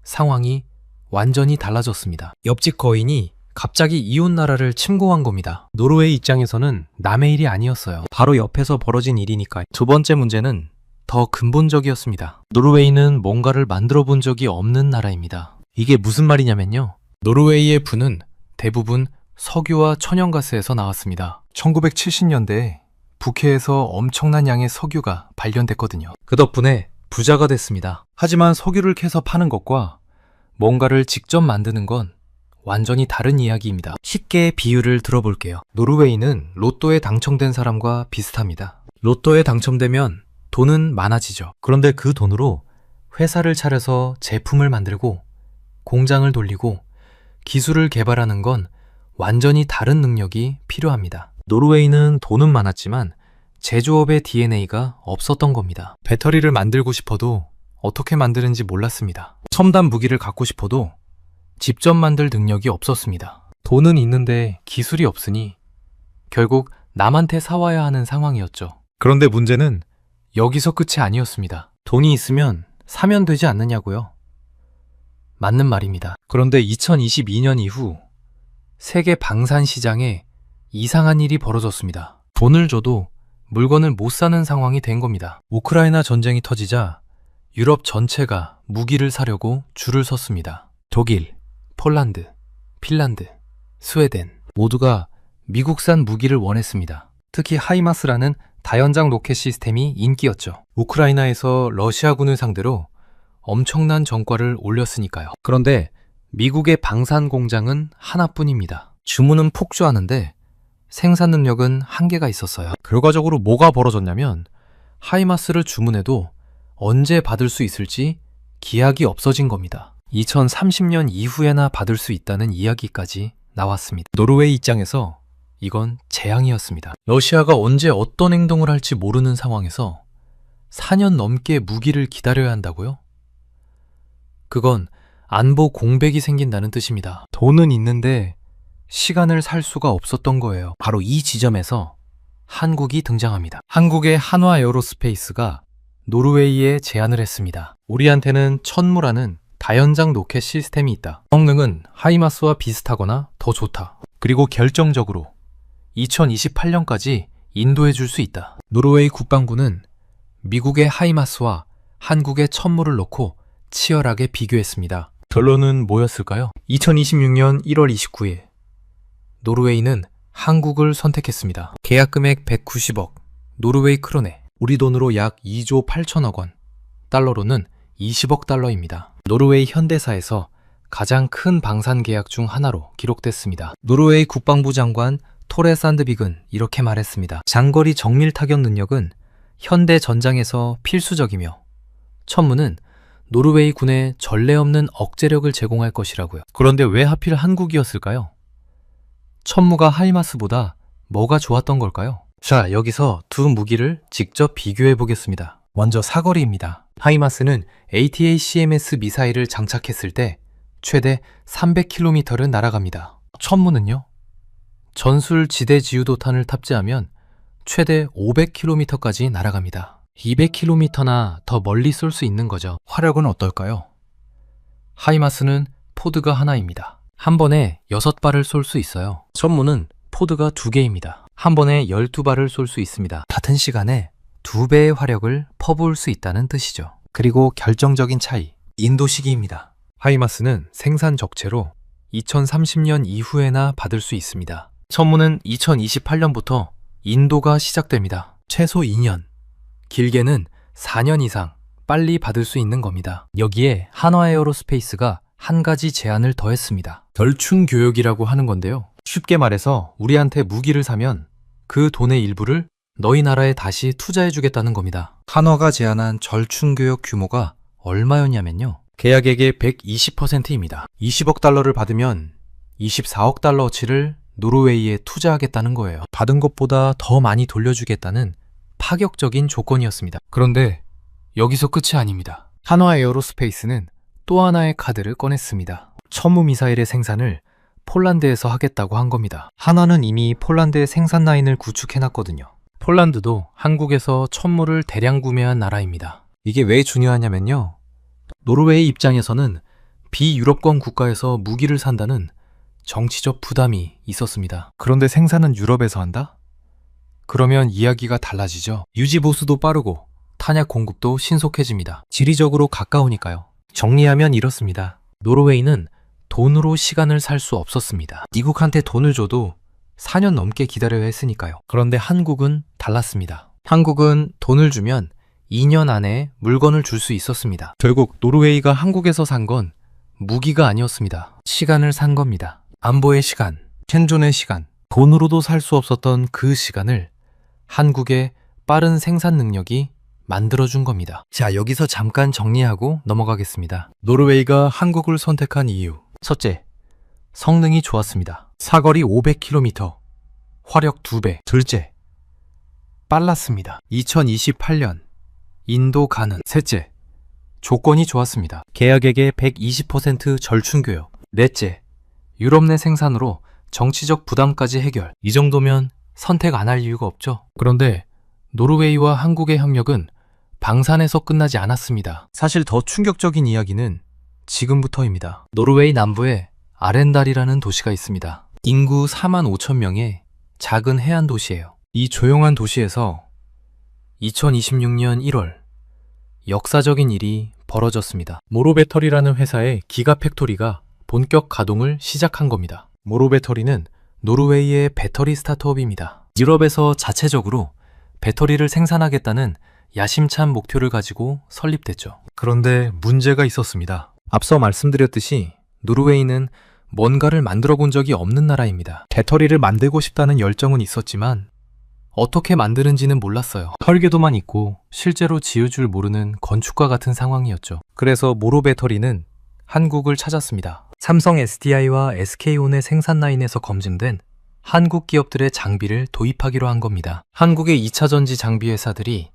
상황이 완전히 달라졌습니다. 옆집 거인이 갑자기 이웃 나라를 침공한 겁니다. 노르웨이 입장에서는 남의 일이 아니었어요. 바로 옆에서 벌어진 일이니까요. 두 번째 문제는 더 근본적이었습니다. 노르웨이는 뭔가를 만들어 본 적이 없는 나라입니다. 이게 무슨 말이냐면요, 노르웨이의 부는 대부분 석유와 천연가스에서 나왔습니다. 1970년대에 북해에서 엄청난 양의 석유가 발견됐거든요. 그 덕분에 부자가 됐습니다. 하지만 석유를 캐서 파는 것과 뭔가를 직접 만드는 건 완전히 다른 이야기입니다. 쉽게 비유를 들어볼게요. 노르웨이는 로또에 당첨된 사람과 비슷합니다. 로또에 당첨되면 돈은 많아지죠. 그런데 그 돈으로 회사를 차려서 제품을 만들고 공장을 돌리고 기술을 개발하는 건 완전히 다른 능력이 필요합니다. 노르웨이는 돈은 많았지만 제조업의 DNA가 없었던 겁니다. 배터리를 만들고 싶어도 어떻게 만드는지 몰랐습니다. 첨단 무기를 갖고 싶어도 직접 만들 능력이 없었습니다. 돈은 있는데 기술이 없으니 결국 남한테 사와야 하는 상황이었죠. 그런데 문제는 여기서 끝이 아니었습니다. 돈이 있으면 사면 되지 않느냐고요? 맞는 말입니다. 그런데 2022년 이후 세계 방산 시장에 이상한 일이 벌어졌습니다. 돈을 줘도 물건을 못 사는 상황이 된 겁니다. 우크라이나 전쟁이 터지자 유럽 전체가 무기를 사려고 줄을 섰습니다. 독일, 폴란드, 핀란드, 스웨덴 모두가 미국산 무기를 원했습니다. 특히 하이마스라는 다연장 로켓 시스템이 인기였죠. 우크라이나에서 러시아군을 상대로 엄청난 전과를 올렸으니까요. 그런데 미국의 방산 공장은 하나뿐입니다. 주문은 폭주하는데 생산 능력은 한계가 있었어요. 결과적으로 뭐가 벌어졌냐면 하이마스를 주문해도 언제 받을 수 있을지 기약이 없어진 겁니다. 2030년 이후에나 받을 수 있다는 이야기까지 나왔습니다. 노르웨이 입장에서 이건 재앙이었습니다. 러시아가 언제 어떤 행동을 할지 모르는 상황에서 4년 넘게 무기를 기다려야 한다고요? 그건 안보 공백이 생긴다는 뜻입니다. 돈은 있는데 시간을 살 수가 없었던 거예요. 바로 이 지점에서 한국이 등장합니다. 한국의 한화 에어로스페이스가 노르웨이에 제안을 했습니다. 우리한테는 천무라는 다연장 로켓 시스템이 있다. 성능은 하이마스와 비슷하거나 더 좋다. 그리고 결정적으로 2028년까지 인도해 줄 수 있다. 노르웨이 국방부는 미국의 하이마스와 한국의 천무를 놓고 치열하게 비교했습니다. 결론은 뭐였을까요? 2026년 1월 29일 노르웨이는 한국을 선택했습니다. 계약 금액 190억 노르웨이 크로네, 우리 돈으로 약 2조 8천억 원, 달러로는 20억 달러입니다. 노르웨이 현대사에서 가장 큰 방산 계약 중 하나로 기록됐습니다. 노르웨이 국방부 장관 토레 산드빅은 이렇게 말했습니다. 장거리 정밀 타격 능력은 현대 전장에서 필수적이며 천무는 노르웨이 군에 전례 없는 억제력을 제공할 것이라고요. 그런데 왜 하필 한국이었을까요? 천무가 하이마스보다 뭐가 좋았던 걸까요? 자, 여기서 두 무기를 직접 비교해 보겠습니다. 먼저 사거리입니다. 하이마스는 ATACMS 미사일을 장착했을 때 최대 300km를 날아갑니다. 천무는요? 전술 지대 지유도탄을 탑재하면 최대 500km까지 날아갑니다. 200km나 더 멀리 쏠 수 있는 거죠. 화력은 어떨까요? 하이마스는 포드가 하나입니다. 한 번에 6발을 쏠 수 있어요. 천무는 포드가 2개입니다. 한 번에 12발을 쏠 수 있습니다. 같은 시간에 2배의 화력을 퍼부을 수 있다는 뜻이죠. 그리고 결정적인 차이, 인도 시기입니다. 하이마스는 생산 적체로 2030년 이후에나 받을 수 있습니다. 천무는 2028년부터 인도가 시작됩니다. 최소 2년, 길게는 4년 이상 빨리 받을 수 있는 겁니다. 여기에 한화 에어로스페이스가 한 가지 제안을 더했습니다. 절충 교역이라고 하는 건데요. 쉽게 말해서 우리한테 무기를 사면 그 돈의 일부를 너희 나라에 다시 투자해주겠다는 겁니다. 한화가 제안한 절충 교역 규모가 얼마였냐면요. 계약액의 120%입니다. 20억 달러를 받으면 24억 달러어치를 노르웨이에 투자하겠다는 거예요. 받은 것보다 더 많이 돌려주겠다는 파격적인 조건이었습니다. 그런데 여기서 끝이 아닙니다. 한화 에어로스페이스는 또 하나의 카드를 꺼냈습니다. 천무 미사일의 생산을 폴란드에서 하겠다고 한 겁니다. 한화는 이미 폴란드의 생산 라인을 구축해놨거든요. 폴란드도 한국에서 천무를 대량 구매한 나라입니다. 이게 왜 중요하냐면요. 노르웨이 입장에서는 비유럽권 국가에서 무기를 산다는 정치적 부담이 있었습니다. 그런데 생산은 유럽에서 한다? 그러면 이야기가 달라지죠. 유지 보수도 빠르고 탄약 공급도 신속해집니다. 지리적으로 가까우니까요. 정리하면 이렇습니다. 노르웨이는 돈으로 시간을 살 수 없었습니다. 미국한테 돈을 줘도 4년 넘게 기다려야 했으니까요. 그런데 한국은 달랐습니다. 한국은 돈을 주면 2년 안에 물건을 줄 수 있었습니다. 결국 노르웨이가 한국에서 산 건 무기가 아니었습니다. 시간을 산 겁니다. 안보의 시간, 생존의 시간, 돈으로도 살 수 없었던 그 시간을 한국의 빠른 생산 능력이 만들어준 겁니다. 자, 여기서 잠깐 정리하고 넘어가겠습니다. 노르웨이가 한국을 선택한 이유. 첫째, 성능이 좋았습니다. 사거리 500km, 화력 2배. 둘째, 빨랐습니다. 2028년 인도 가능. 셋째, 조건이 좋았습니다. 계약액의 120% 절충교역. 넷째, 유럽 내 생산으로 정치적 부담까지 해결. 이 정도면 선택 안 할 이유가 없죠. 그런데 노르웨이와 한국의 협력은 방산에서 끝나지 않았습니다. 사실 더 충격적인 이야기는 지금부터입니다. 노르웨이 남부에 아렌달이라는 도시가 있습니다. 인구 4만 5천 명의 작은 해안 도시예요. 이 조용한 도시에서 2026년 1월 역사적인 일이 벌어졌습니다. 모로배터리라는 회사의 기가팩토리가 본격 가동을 시작한 겁니다. 모로 배터리는 노르웨이의 배터리 스타트업입니다. 유럽에서 자체적으로 배터리를 생산하겠다는 야심찬 목표를 가지고 설립됐죠. 그런데 문제가 있었습니다. 앞서 말씀드렸듯이 노르웨이는 뭔가를 만들어 본 적이 없는 나라입니다. 배터리를 만들고 싶다는 열정은 있었지만 어떻게 만드는지는 몰랐어요. 설계도만 있고 실제로 지을 줄 모르는 건축과 같은 상황이었죠. 그래서 모로 배터리는 한국을 찾았습니다. 삼성 SDI와 SK온의 생산 라인에서 검증된 한국 기업들의 장비를 도입하기로 한 겁니다. 한국의 2차 전지 장비 회사들이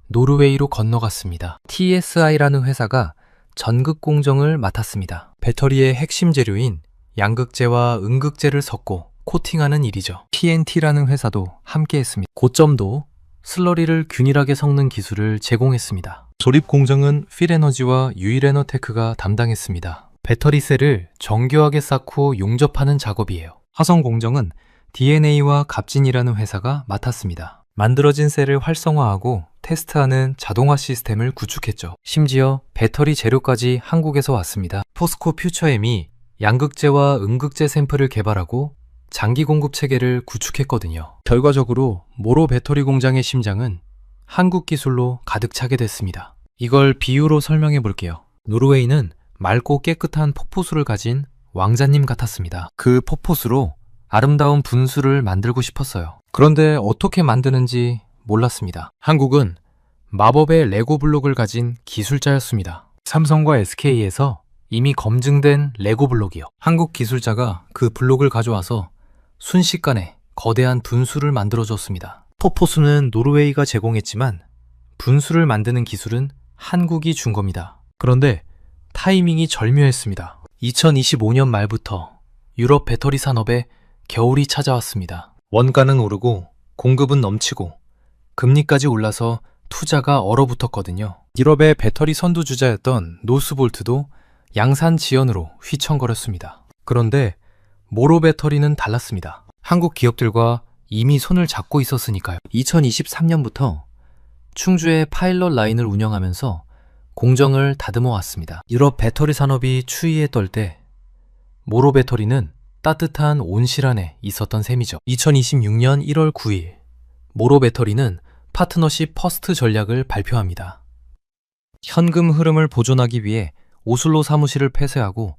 노르웨이로 건너갔습니다. TSI라는 회사가 전극 공정을 맡았습니다. 배터리의 핵심 재료인 양극재와 음극재를 섞고 코팅하는 일이죠. TNT라는 회사도 함께했습니다. 고점도 슬러리를 균일하게 섞는 기술을 제공했습니다. 조립 공정은 필에너지와 유일에너테크가 담당했습니다. 배터리 셀을 정교하게 쌓고 용접하는 작업이에요. 화성 공정은 DNA와 갑진이라는 회사가 맡았습니다. 만들어진 셀을 활성화하고 테스트하는 자동화 시스템을 구축했죠. 심지어 배터리 재료까지 한국에서 왔습니다. 포스코 퓨처엠이 양극재와 음극재 샘플을 개발하고 장기 공급 체계를 구축했거든요. 결과적으로 모로 배터리 공장의 심장은 한국 기술로 가득 차게 됐습니다. 이걸 비유로 설명해 볼게요. 노르웨이는 맑고 깨끗한 폭포수를 가진 왕자님 같았습니다. 그 폭포수로 아름다운 분수를 만들고 싶었어요. 그런데 어떻게 만드는지 몰랐습니다. 한국은 마법의 레고 블록을 가진 기술자였습니다. 삼성과 SK에서 이미 검증된 레고 블록이요. 한국 기술자가 그 블록을 가져와서 순식간에 거대한 분수를 만들어줬습니다. 폭포수는 노르웨이가 제공했지만 분수를 만드는 기술은 한국이 준 겁니다. 그런데 타이밍이 절묘했습니다. 2025년 말부터 유럽 배터리 산업에 겨울이 찾아왔습니다. 원가는 오르고 공급은 넘치고 금리까지 올라서 투자가 얼어붙었거든요. 유럽의 배터리 선두주자였던 노스볼트도 양산 지연으로 휘청거렸습니다. 그런데 모로 배터리는 달랐습니다. 한국 기업들과 이미 손을 잡고 있었으니까요. 2023년부터 충주의 파일럿 라인을 운영하면서 공정을 다듬어 왔습니다. 유럽 배터리 산업이 추위에 떨 때 모로 배터리는 따뜻한 온실 안에 있었던 셈이죠. 2026년 1월 9일 모로 배터리는 파트너십 퍼스트 전략을 발표합니다. 현금 흐름을 보존하기 위해 오슬로 사무실을 폐쇄하고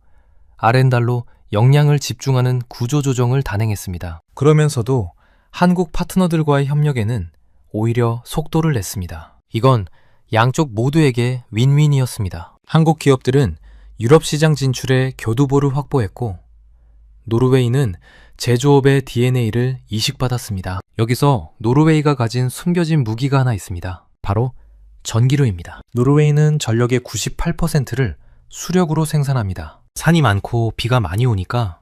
아렌달로 역량을 집중하는 구조조정을 단행했습니다. 그러면서도 한국 파트너들과의 협력에는 오히려 속도를 냈습니다. 이건 양쪽 모두에게 윈윈이었습니다. 한국 기업들은 유럽 시장 진출에 교두보를 확보했고 노르웨이는 제조업의 DNA를 이식받았습니다. 여기서 노르웨이가 가진 숨겨진 무기가 하나 있습니다. 바로 전기료입니다. 노르웨이는 전력의 98%를 수력으로 생산합니다. 산이 많고 비가 많이 오니까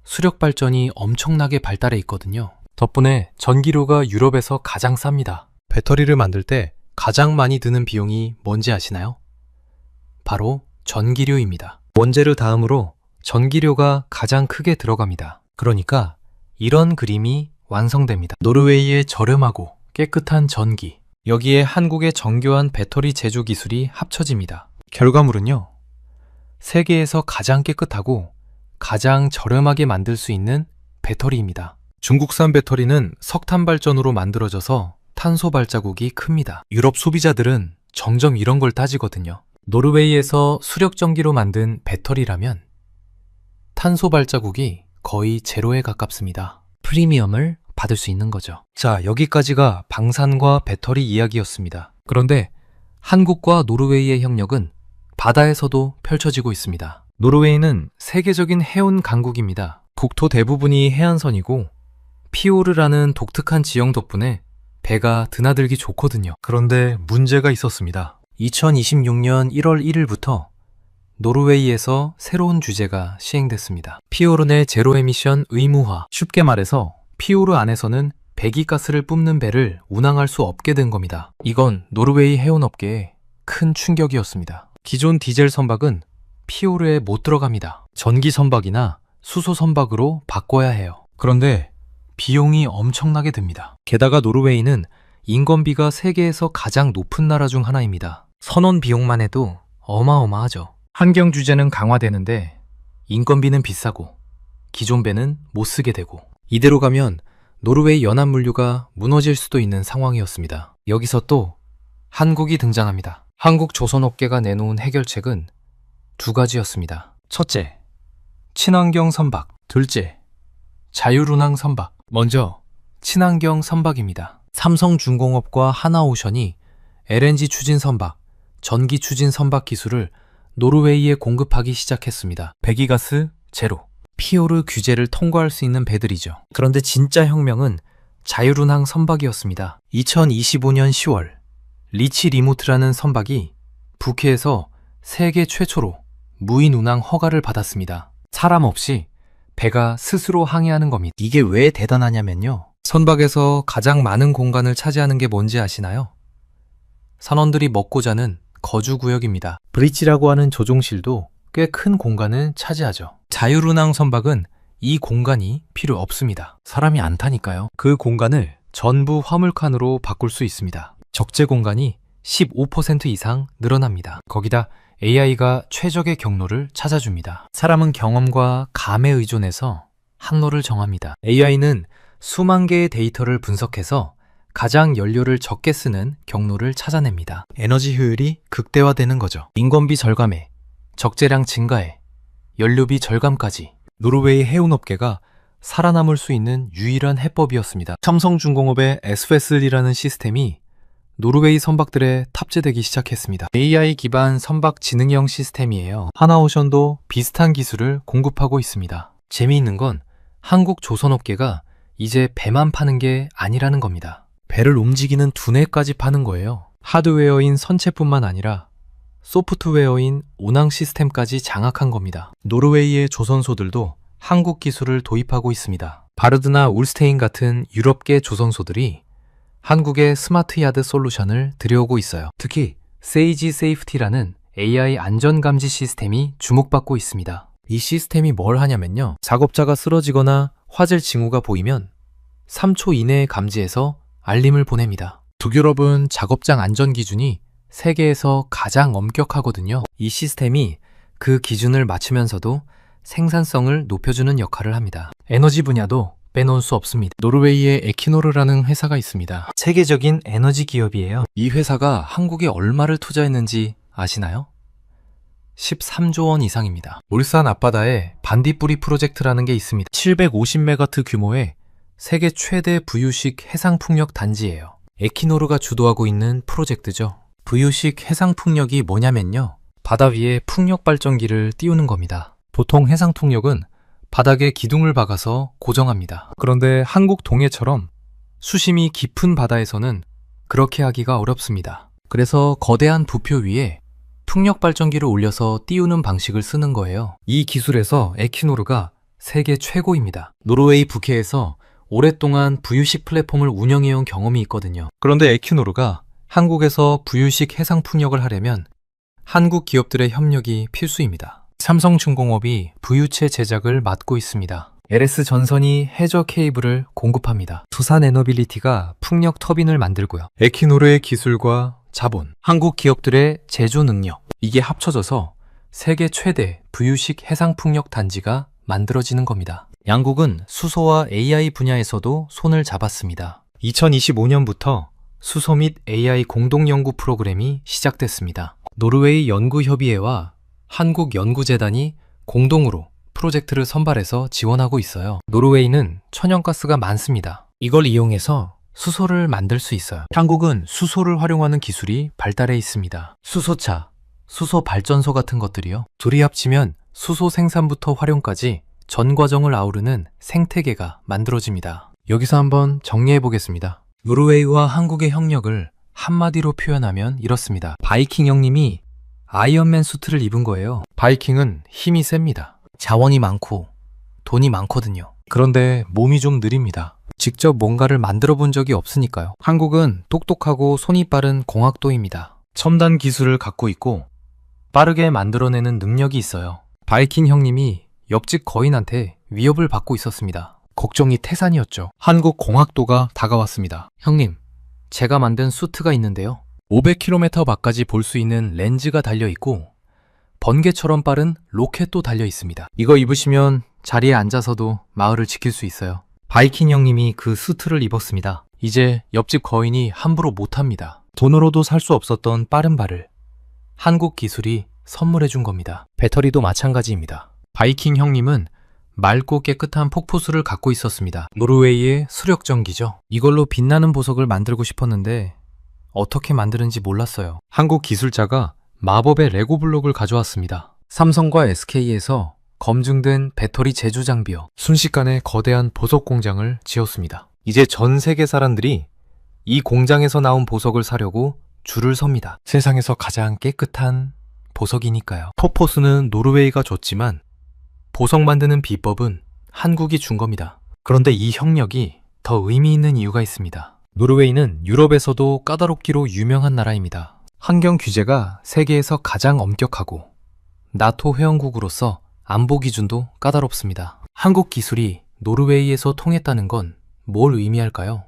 수력 발전이 엄청나게 발달해 있거든요. 덕분에 전기료가 유럽에서 가장 쌉니다. 배터리를 만들 때 가장 많이 드는 비용이 뭔지 아시나요? 바로 전기료입니다. 원재료 다음으로 전기료가 가장 크게 들어갑니다. 그러니까 이런 그림이 완성됩니다. 노르웨이의 저렴하고 깨끗한 전기, 여기에 한국의 정교한 배터리 제조 기술이 합쳐집니다. 결과물은요, 세계에서 가장 깨끗하고 가장 저렴하게 만들 수 있는 배터리입니다. 중국산 배터리는 석탄 발전으로 만들어져서 탄소 발자국이 큽니다. 유럽 소비자들은 정점 이런 걸 따지거든요. 노르웨이에서 수력 전기로 만든 배터리라면 탄소 발자국이 거의 제로에 가깝습니다. 프리미엄을 받을 수 있는 거죠. 자, 여기까지가 방산과 배터리 이야기였습니다. 그런데 한국과 노르웨이의 협력은 바다에서도 펼쳐지고 있습니다. 노르웨이는 세계적인 해운 강국입니다. 국토 대부분이 해안선이고 피오르라는 독특한 지형 덕분에 배가 드나들기 좋거든요. 그런데 문제가 있었습니다. 2026년 1월 1일부터 노르웨이에서 새로운 규제가 시행됐습니다. 피오르 내 제로 에미션 의무화. 쉽게 말해서 피오르 안에서는 배기가스를 뿜는 배를 운항할 수 없게 된 겁니다. 이건 노르웨이 해운업계에 큰 충격이었습니다. 기존 디젤 선박은 피오르에 못 들어갑니다. 전기 선박이나 수소 선박으로 바꿔야 해요. 그런데 비용이 엄청나게 듭니다. 게다가 노르웨이는 인건비가 세계에서 가장 높은 나라 중 하나입니다. 선원 비용만 해도 어마어마하죠. 환경 규제는 강화되는데 인건비는 비싸고 기존 배는 못 쓰게 되고 이대로 가면 노르웨이 연합물류가 무너질 수도 있는 상황이었습니다. 여기서 또 한국이 등장합니다. 한국 조선업계가 내놓은 해결책은 두 가지였습니다. 첫째, 친환경 선박. 둘째, 자율운항 선박. 먼저 친환경 선박입니다. 삼성중공업과 하나오션이 LNG 추진 선박, 전기 추진 선박 기술을 노르웨이에 공급하기 시작했습니다. 배기가스 제로, 피오르 규제를 통과할 수 있는 배들이죠. 그런데 진짜 혁명은 자율운항 선박이었습니다. 2025년 10월 리치 리모트라는 선박이 북해에서 세계 최초로 무인 운항 허가를 받았습니다. 사람 없이 배가 스스로 항해하는 겁니다. 이게 왜 대단하냐면요. 선박에서 가장 많은 공간을 차지하는 게 뭔지 아시나요? 선원들이 먹고 자는 거주구역입니다. 브릿지라고 하는 조종실도 꽤 큰 공간을 차지하죠. 자율운항 선박은 이 공간이 필요 없습니다. 사람이 안 타니까요. 그 공간을 전부 화물칸으로 바꿀 수 있습니다. 적재 공간이 15% 이상 늘어납니다. 거기다 AI가 최적의 경로를 찾아줍니다. 사람은 경험과 감에 의존해서 항로를 정합니다. AI는 수만 개의 데이터를 분석해서 가장 연료를 적게 쓰는 경로를 찾아냅니다. 에너지 효율이 극대화되는 거죠. 인건비 절감에, 적재량 증가에, 연료비 절감까지 노르웨이 해운업계가 살아남을 수 있는 유일한 해법이었습니다. 삼성중공업의 SVESL이라는 시스템이 노르웨이 선박들에 탑재되기 시작했습니다. AI 기반 선박 지능형 시스템이에요. 하나오션도 비슷한 기술을 공급하고 있습니다. 재미있는 건 한국 조선업계가 이제 배만 파는 게 아니라는 겁니다. 배를 움직이는 두뇌까지 파는 거예요. 하드웨어인 선체뿐만 아니라 소프트웨어인 운항 시스템까지 장악한 겁니다. 노르웨이의 조선소들도 한국 기술을 도입하고 있습니다. 바르드나 울스테인 같은 유럽계 조선소들이 한국의 스마트 야드 솔루션을 들여오고 있어요. 특히 세이지 세이프티라는 AI 안전감지 시스템이 주목받고 있습니다. 이 시스템이 뭘 하냐면요. 작업자가 쓰러지거나 화재 징후가 보이면 3초 이내에 감지해서 알림을 보냅니다. 북유럽은 작업장 안전 기준이 세계에서 가장 엄격하거든요. 이 시스템이 그 기준을 맞추면서도 생산성을 높여주는 역할을 합니다. 에너지 분야도 빼놓을 수 없습니다. 노르웨이에 에키노르라는 회사가 있습니다. 세계적인 에너지 기업이에요. 이 회사가 한국에 얼마를 투자했는지 아시나요? 13조 원 이상입니다. 울산 앞바다에 반딧불이 프로젝트라는 게 있습니다. 750메가트 규모의 세계 최대 부유식 해상풍력 단지예요. 에키노르가 주도하고 있는 프로젝트죠. 부유식 해상풍력이 뭐냐면요. 바다 위에 풍력 발전기를 띄우는 겁니다. 보통 해상풍력은 바닥에 기둥을 박아서 고정합니다. 그런데 한국 동해처럼 수심이 깊은 바다에서는 그렇게 하기가 어렵습니다. 그래서 거대한 부표 위에 풍력 발전기를 올려서 띄우는 방식을 쓰는 거예요. 이 기술에서 에키노르가 세계 최고입니다. 노르웨이 북해에서 오랫동안 부유식 플랫폼을 운영해온 경험이 있거든요. 그런데 에키노르가 한국에서 부유식 해상풍력을 하려면 한국 기업들의 협력이 필수입니다. 삼성중공업이 부유체 제작을 맡고 있습니다. LS 전선이 해저 케이블을 공급합니다. 두산에너빌리티가 풍력 터빈을 만들고요. 에키노르의 기술과 자본, 한국 기업들의 제조 능력, 이게 합쳐져서 세계 최대 부유식 해상풍력 단지가 만들어지는 겁니다. 양국은 수소와 AI 분야에서도 손을 잡았습니다. 2025년부터 수소 및 AI 공동연구 프로그램이 시작됐습니다. 노르웨이 연구협의회와 한국연구재단이 공동으로 프로젝트를 선발해서 지원하고 있어요. 노르웨이는 천연가스가 많습니다. 이걸 이용해서 수소를 만들 수 있어요. 한국은 수소를 활용하는 기술이 발달해 있습니다. 수소차, 수소 발전소 같은 것들이요. 둘이 합치면 수소 생산부터 활용까지 전 과정을 아우르는 생태계가 만들어집니다. 여기서 한번 정리해 보겠습니다. 노르웨이와 한국의 협력을 한마디로 표현하면 이렇습니다. 바이킹 형님이 아이언맨 수트를 입은 거예요. 바이킹은 힘이 셉니다. 자원이 많고 돈이 많거든요. 그런데 몸이 좀 느립니다. 직접 뭔가를 만들어 본 적이 없으니까요. 한국은 똑똑하고 손이 빠른 공학도입니다. 첨단 기술을 갖고 있고 빠르게 만들어내는 능력이 있어요. 바이킹 형님이 옆집 거인한테 위협을 받고 있었습니다. 걱정이 태산이었죠. 한국 공학도가 다가왔습니다. 형님, 제가 만든 수트가 있는데요. 500km 밖까지 볼 수 있는 렌즈가 달려있고 번개처럼 빠른 로켓도 달려 있습니다. 이거 입으시면 자리에 앉아서도 마을을 지킬 수 있어요. 바이킹 형님이 그 수트를 입었습니다. 이제 옆집 거인이 함부로 못합니다. 돈으로도 살 수 없었던 빠른 발을 한국 기술이 선물해 준 겁니다. 배터리도 마찬가지입니다. 바이킹 형님은 맑고 깨끗한 폭포수를 갖고 있었습니다. 노르웨이의 수력전기죠. 이걸로 빛나는 보석을 만들고 싶었는데 어떻게 만드는지 몰랐어요. 한국 기술자가 마법의 레고 블록을 가져왔습니다. 삼성과 SK에서 검증된 배터리 제조 장비요. 순식간에 거대한 보석 공장을 지었습니다. 이제 전 세계 사람들이 이 공장에서 나온 보석을 사려고 줄을 섭니다. 세상에서 가장 깨끗한 보석이니까요. 폭포수는 노르웨이가 줬지만 보석 만드는 비법은 한국이 준 겁니다. 그런데 이 협력이 더 의미 있는 이유가 있습니다. 노르웨이는 유럽에서도 까다롭기로 유명한 나라입니다. 환경 규제가 세계에서 가장 엄격하고 나토 회원국으로서 안보 기준도 까다롭습니다. 한국 기술이 노르웨이에서 통했다는 건 뭘 의미할까요?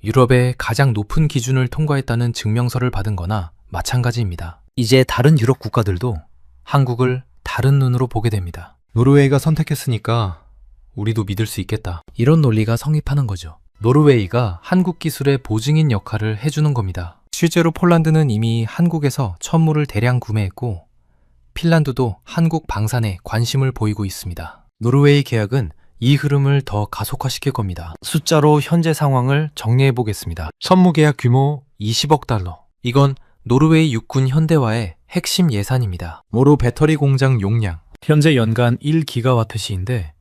유럽의 가장 높은 기준을 통과했다는 증명서를 받은 거나 마찬가지입니다. 이제 다른 유럽 국가들도 한국을 다른 눈으로 보게 됩니다. 노르웨이가 선택했으니까 우리도 믿을 수 있겠다. 이런 논리가 성립하는 거죠. 노르웨이가 한국 기술의 보증인 역할을 해주는 겁니다. 실제로 폴란드는 이미 한국에서 천물을 대량 구매했고 핀란드도 한국 방산에 관심을 보이고 있습니다. 노르웨이 계약은 이 흐름을 더 가속화시킬 겁니다. 숫자로 현재 상황을 정리해 보겠습니다. 선무 계약 규모 20억 달러. 이건 노르웨이 육군 현대화의 핵심 예산입니다. 모로 배터리 공장 용량 현재 연간 1기가와트시인데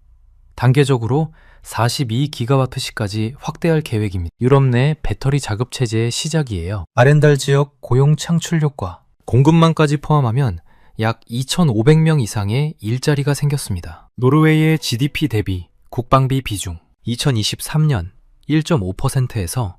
단계적으로 42기가와트시까지 확대할 계획입니다. 유럽 내 배터리 작업 체제의 시작이에요. 아렌달 지역 고용 창출 효과 공급망까지 포함하면 약 2,500명 이상의 일자리가 생겼습니다. 노르웨이의 GDP 대비 국방비 비중 2023년 1.5%에서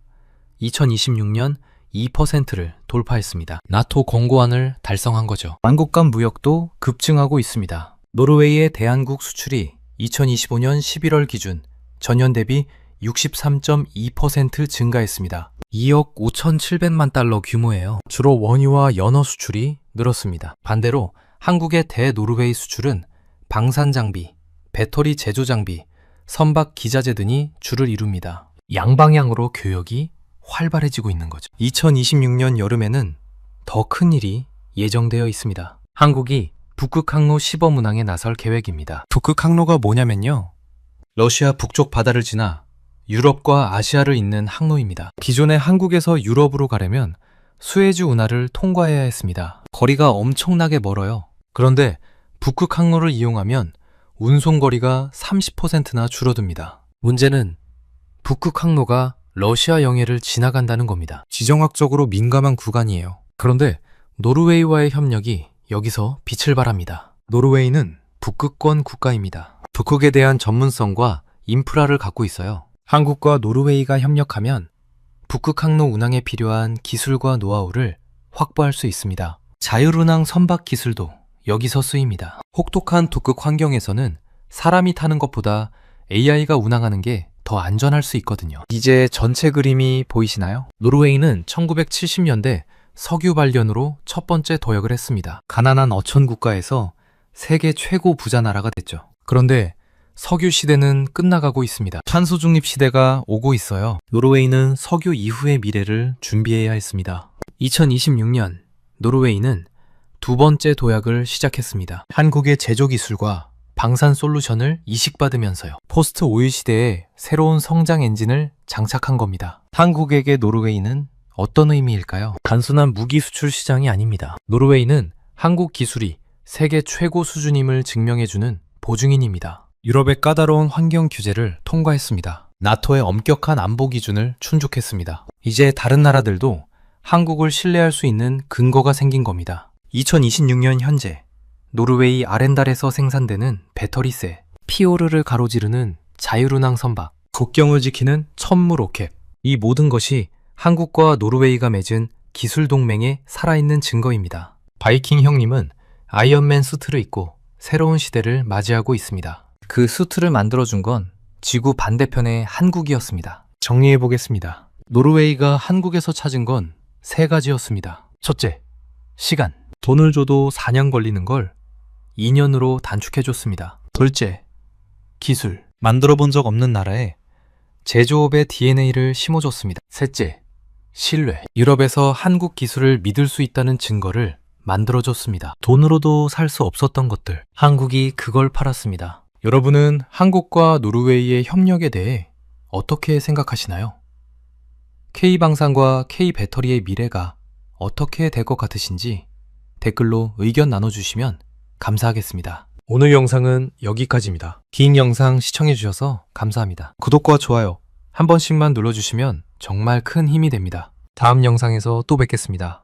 2026년 2%를 돌파했습니다. 나토 공고안을 달성한 거죠. 양국 간 무역도 급증하고 있습니다. 노르웨이의 대한국 수출이 2025년 11월 기준 전년 대비 63.2% 증가했습니다. 2억 5,700만 달러 규모예요. 주로 원유와 연어 수출이 늘었습니다. 반대로 한국의 대노르웨이 수출은 방산 장비, 배터리 제조 장비, 선박 기자재 등이 주를 이룹니다. 양방향으로 교역이 활발해지고 있는 거죠. 2026년 여름에는 더 큰 일이 예정되어 있습니다. 한국이 북극 항로 시범 운항에 나설 계획입니다. 북극 항로가 뭐냐면요. 러시아 북쪽 바다를 지나 유럽과 아시아를 잇는 항로입니다. 기존에 한국에서 유럽으로 가려면 수에즈 운하를 통과해야 했습니다. 거리가 엄청나게 멀어요. 그런데 북극 항로를 이용하면 운송 거리가 30%나 줄어듭니다. 문제는 북극 항로가 러시아 영해를 지나간다는 겁니다. 지정학적으로 민감한 구간이에요. 그런데 노르웨이와의 협력이 여기서 빛을 발합니다. 노르웨이는 북극권 국가입니다. 북극에 대한 전문성과 인프라를 갖고 있어요. 한국과 노르웨이가 협력하면 북극 항로 운항에 필요한 기술과 노하우를 확보할 수 있습니다. 자율운항 선박 기술도 여기서 쓰입니다. 혹독한 북극 환경에서는 사람이 타는 것보다 AI가 운항하는 게 더 안전할 수 있거든요. 이제 전체 그림이 보이시나요? 노르웨이는 1970년대 석유 발견으로 첫 번째 도약을 했습니다. 가난한 어촌 국가에서 세계 최고 부자 나라가 됐죠. 그런데 석유 시대는 끝나가고 있습니다. 탄소 중립 시대가 오고 있어요. 노르웨이는 석유 이후의 미래를 준비해야 했습니다. 2026년 노르웨이는 두 번째 도약을 시작했습니다. 한국의 제조 기술과 방산 솔루션을 이식받으면서요. 포스트 오일 시대에 새로운 성장 엔진을 장착한 겁니다. 한국에게 노르웨이는 어떤 의미일까요? 단순한 무기 수출 시장이 아닙니다. 노르웨이는 한국 기술이 세계 최고 수준임을 증명해주는 보증인입니다. 유럽의 까다로운 환경 규제를 통과했습니다. 나토의 엄격한 안보 기준을 충족했습니다. 이제 다른 나라들도 한국을 신뢰할 수 있는 근거가 생긴 겁니다. 2026년 현재 노르웨이 아렌달에서 생산되는 배터리세, 피오르를 가로지르는 자율운항 선박, 국경을 지키는 천무 로켓, 이 모든 것이 한국과 노르웨이가 맺은 기술 동맹의 살아있는 증거입니다. 바이킹 형님은 아이언맨 수트를 입고 새로운 시대를 맞이하고 있습니다. 그 수트를 만들어준 건 지구 반대편의 한국이었습니다. 정리해보겠습니다. 노르웨이가 한국에서 찾은 건 세 가지였습니다. 첫째, 시간. 돈을 줘도 4년 걸리는 걸 2년으로 단축해줬습니다. 둘째, 기술. 만들어 본 적 없는 나라에 제조업의 DNA를 심어줬습니다. 셋째, 신뢰. 유럽에서 한국 기술을 믿을 수 있다는 증거를 만들어줬습니다. 돈으로도 살 수 없었던 것들, 한국이 그걸 팔았습니다. 여러분은 한국과 노르웨이의 협력에 대해 어떻게 생각하시나요? K방산과 K배터리의 미래가 어떻게 될 것 같으신지 댓글로 의견 나눠주시면 감사하겠습니다. 오늘 영상은 여기까지입니다. 긴 영상 시청해주셔서 감사합니다. 구독과 좋아요 한 번씩만 눌러주시면 정말 큰 힘이 됩니다. 다음 영상에서 또 뵙겠습니다.